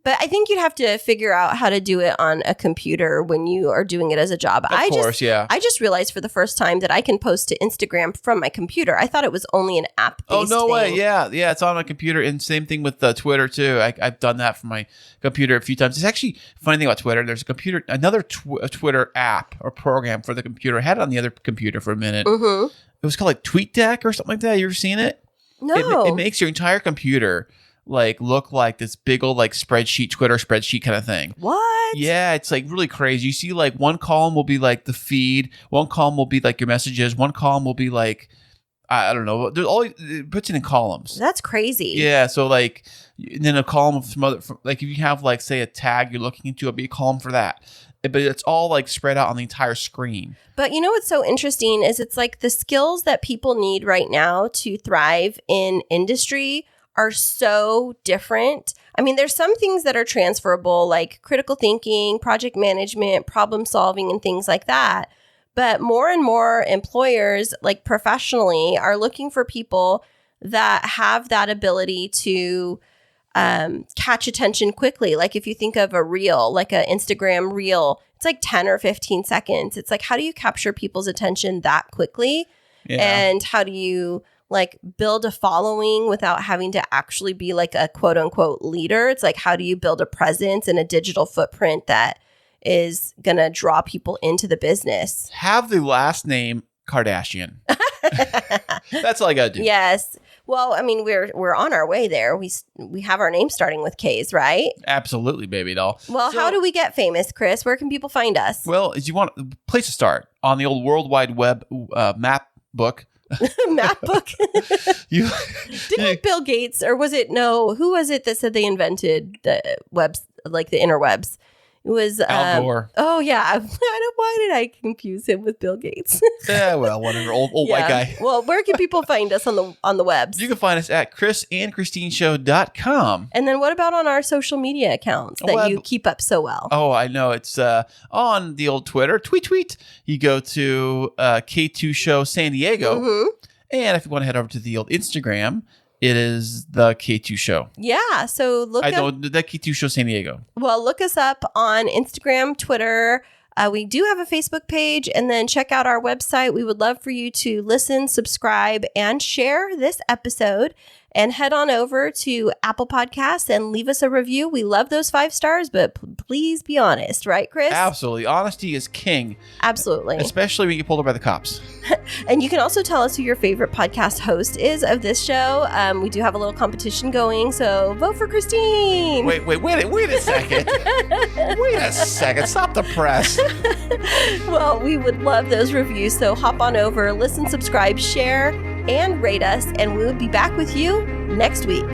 but I think you'd have to figure out how to do it on a computer when you are doing it as a job. Of course, yeah. I just realized for the first time that I can post to Instagram from my computer. I thought it was only an app-based Oh, no way. thing. Yeah, it's on my computer. And same thing with Twitter, too. I've done that from my computer a few times. It's actually a funny thing about Twitter. There's another Twitter app or program for the computer. I had it on the other computer for a minute. It was called like TweetDeck or something like that. You ever seen it? No. It makes your entire computer like look like this big old like Twitter spreadsheet kind of thing. What? Yeah, it's like really crazy. You see like one column will be like the feed, one column will be like your messages, one column will be like I don't know. It puts it in columns. That's crazy. Yeah, so like and then a column of some other like if you have like say a tag you're looking into, it'll be a column for that. But it's all like spread out on the entire screen. But you know what's so interesting is it's like the skills that people need right now to thrive in industry are so different. I mean, there's some things that are transferable, like critical thinking, project management, problem solving, and things like that. But more and more employers, like professionally, are looking for people that have that ability to catch attention quickly. Like if you think of a reel, like an Instagram reel, it's like 10 or 15 seconds. It's like, how do you capture people's attention that quickly? Yeah. And how do you like build a following without having to actually be like a quote unquote leader? It's like, how do you build a presence and a digital footprint that is going to draw people into the business? Have the last name Kardashian. That's all I got to do. Yes. Well, I mean, we're on our way there. We have our name starting with K's, right? Absolutely, baby doll. Well, So- how do we get famous, Chris? Where can people find us? Well, as you want, place to start on the old World Wide Web map book. Map book. You Didn't Bill Gates, or was it who was it that said they invented the webs, like the interwebs? It was Al Gore. Oh yeah, why did I confuse him with Bill Gates? Yeah, well, whatever. Old white guy. Well, where can people find us on the webs? You can find us at chrisandchristineshow.com. And then what about on our social media accounts that Well, you keep up so well? Oh, I know. It's on the old Twitter. Tweet. You go to K2 Show San Diego. Mhm. And if you want to head over to the old Instagram, it is the K2 Show. Yeah, so look the K2 Show San Diego. Well, look us up on Instagram, Twitter. We do have a Facebook page, and then check out our website. We would love for you to listen, subscribe, and share this episode. And head on over to Apple Podcasts and leave us a review. We love those 5 stars, but please be honest, right, Chris? Absolutely. Honesty is king, Absolutely. especially when you get pulled over by the cops. And you can also tell us who your favorite podcast host is of this show. We do have a little competition going, so vote for Christine. Wait a second. Wait a second. Stop the press. Well, we would love those reviews, so hop on over, listen, subscribe, share, and rate us, and we will be back with you next week.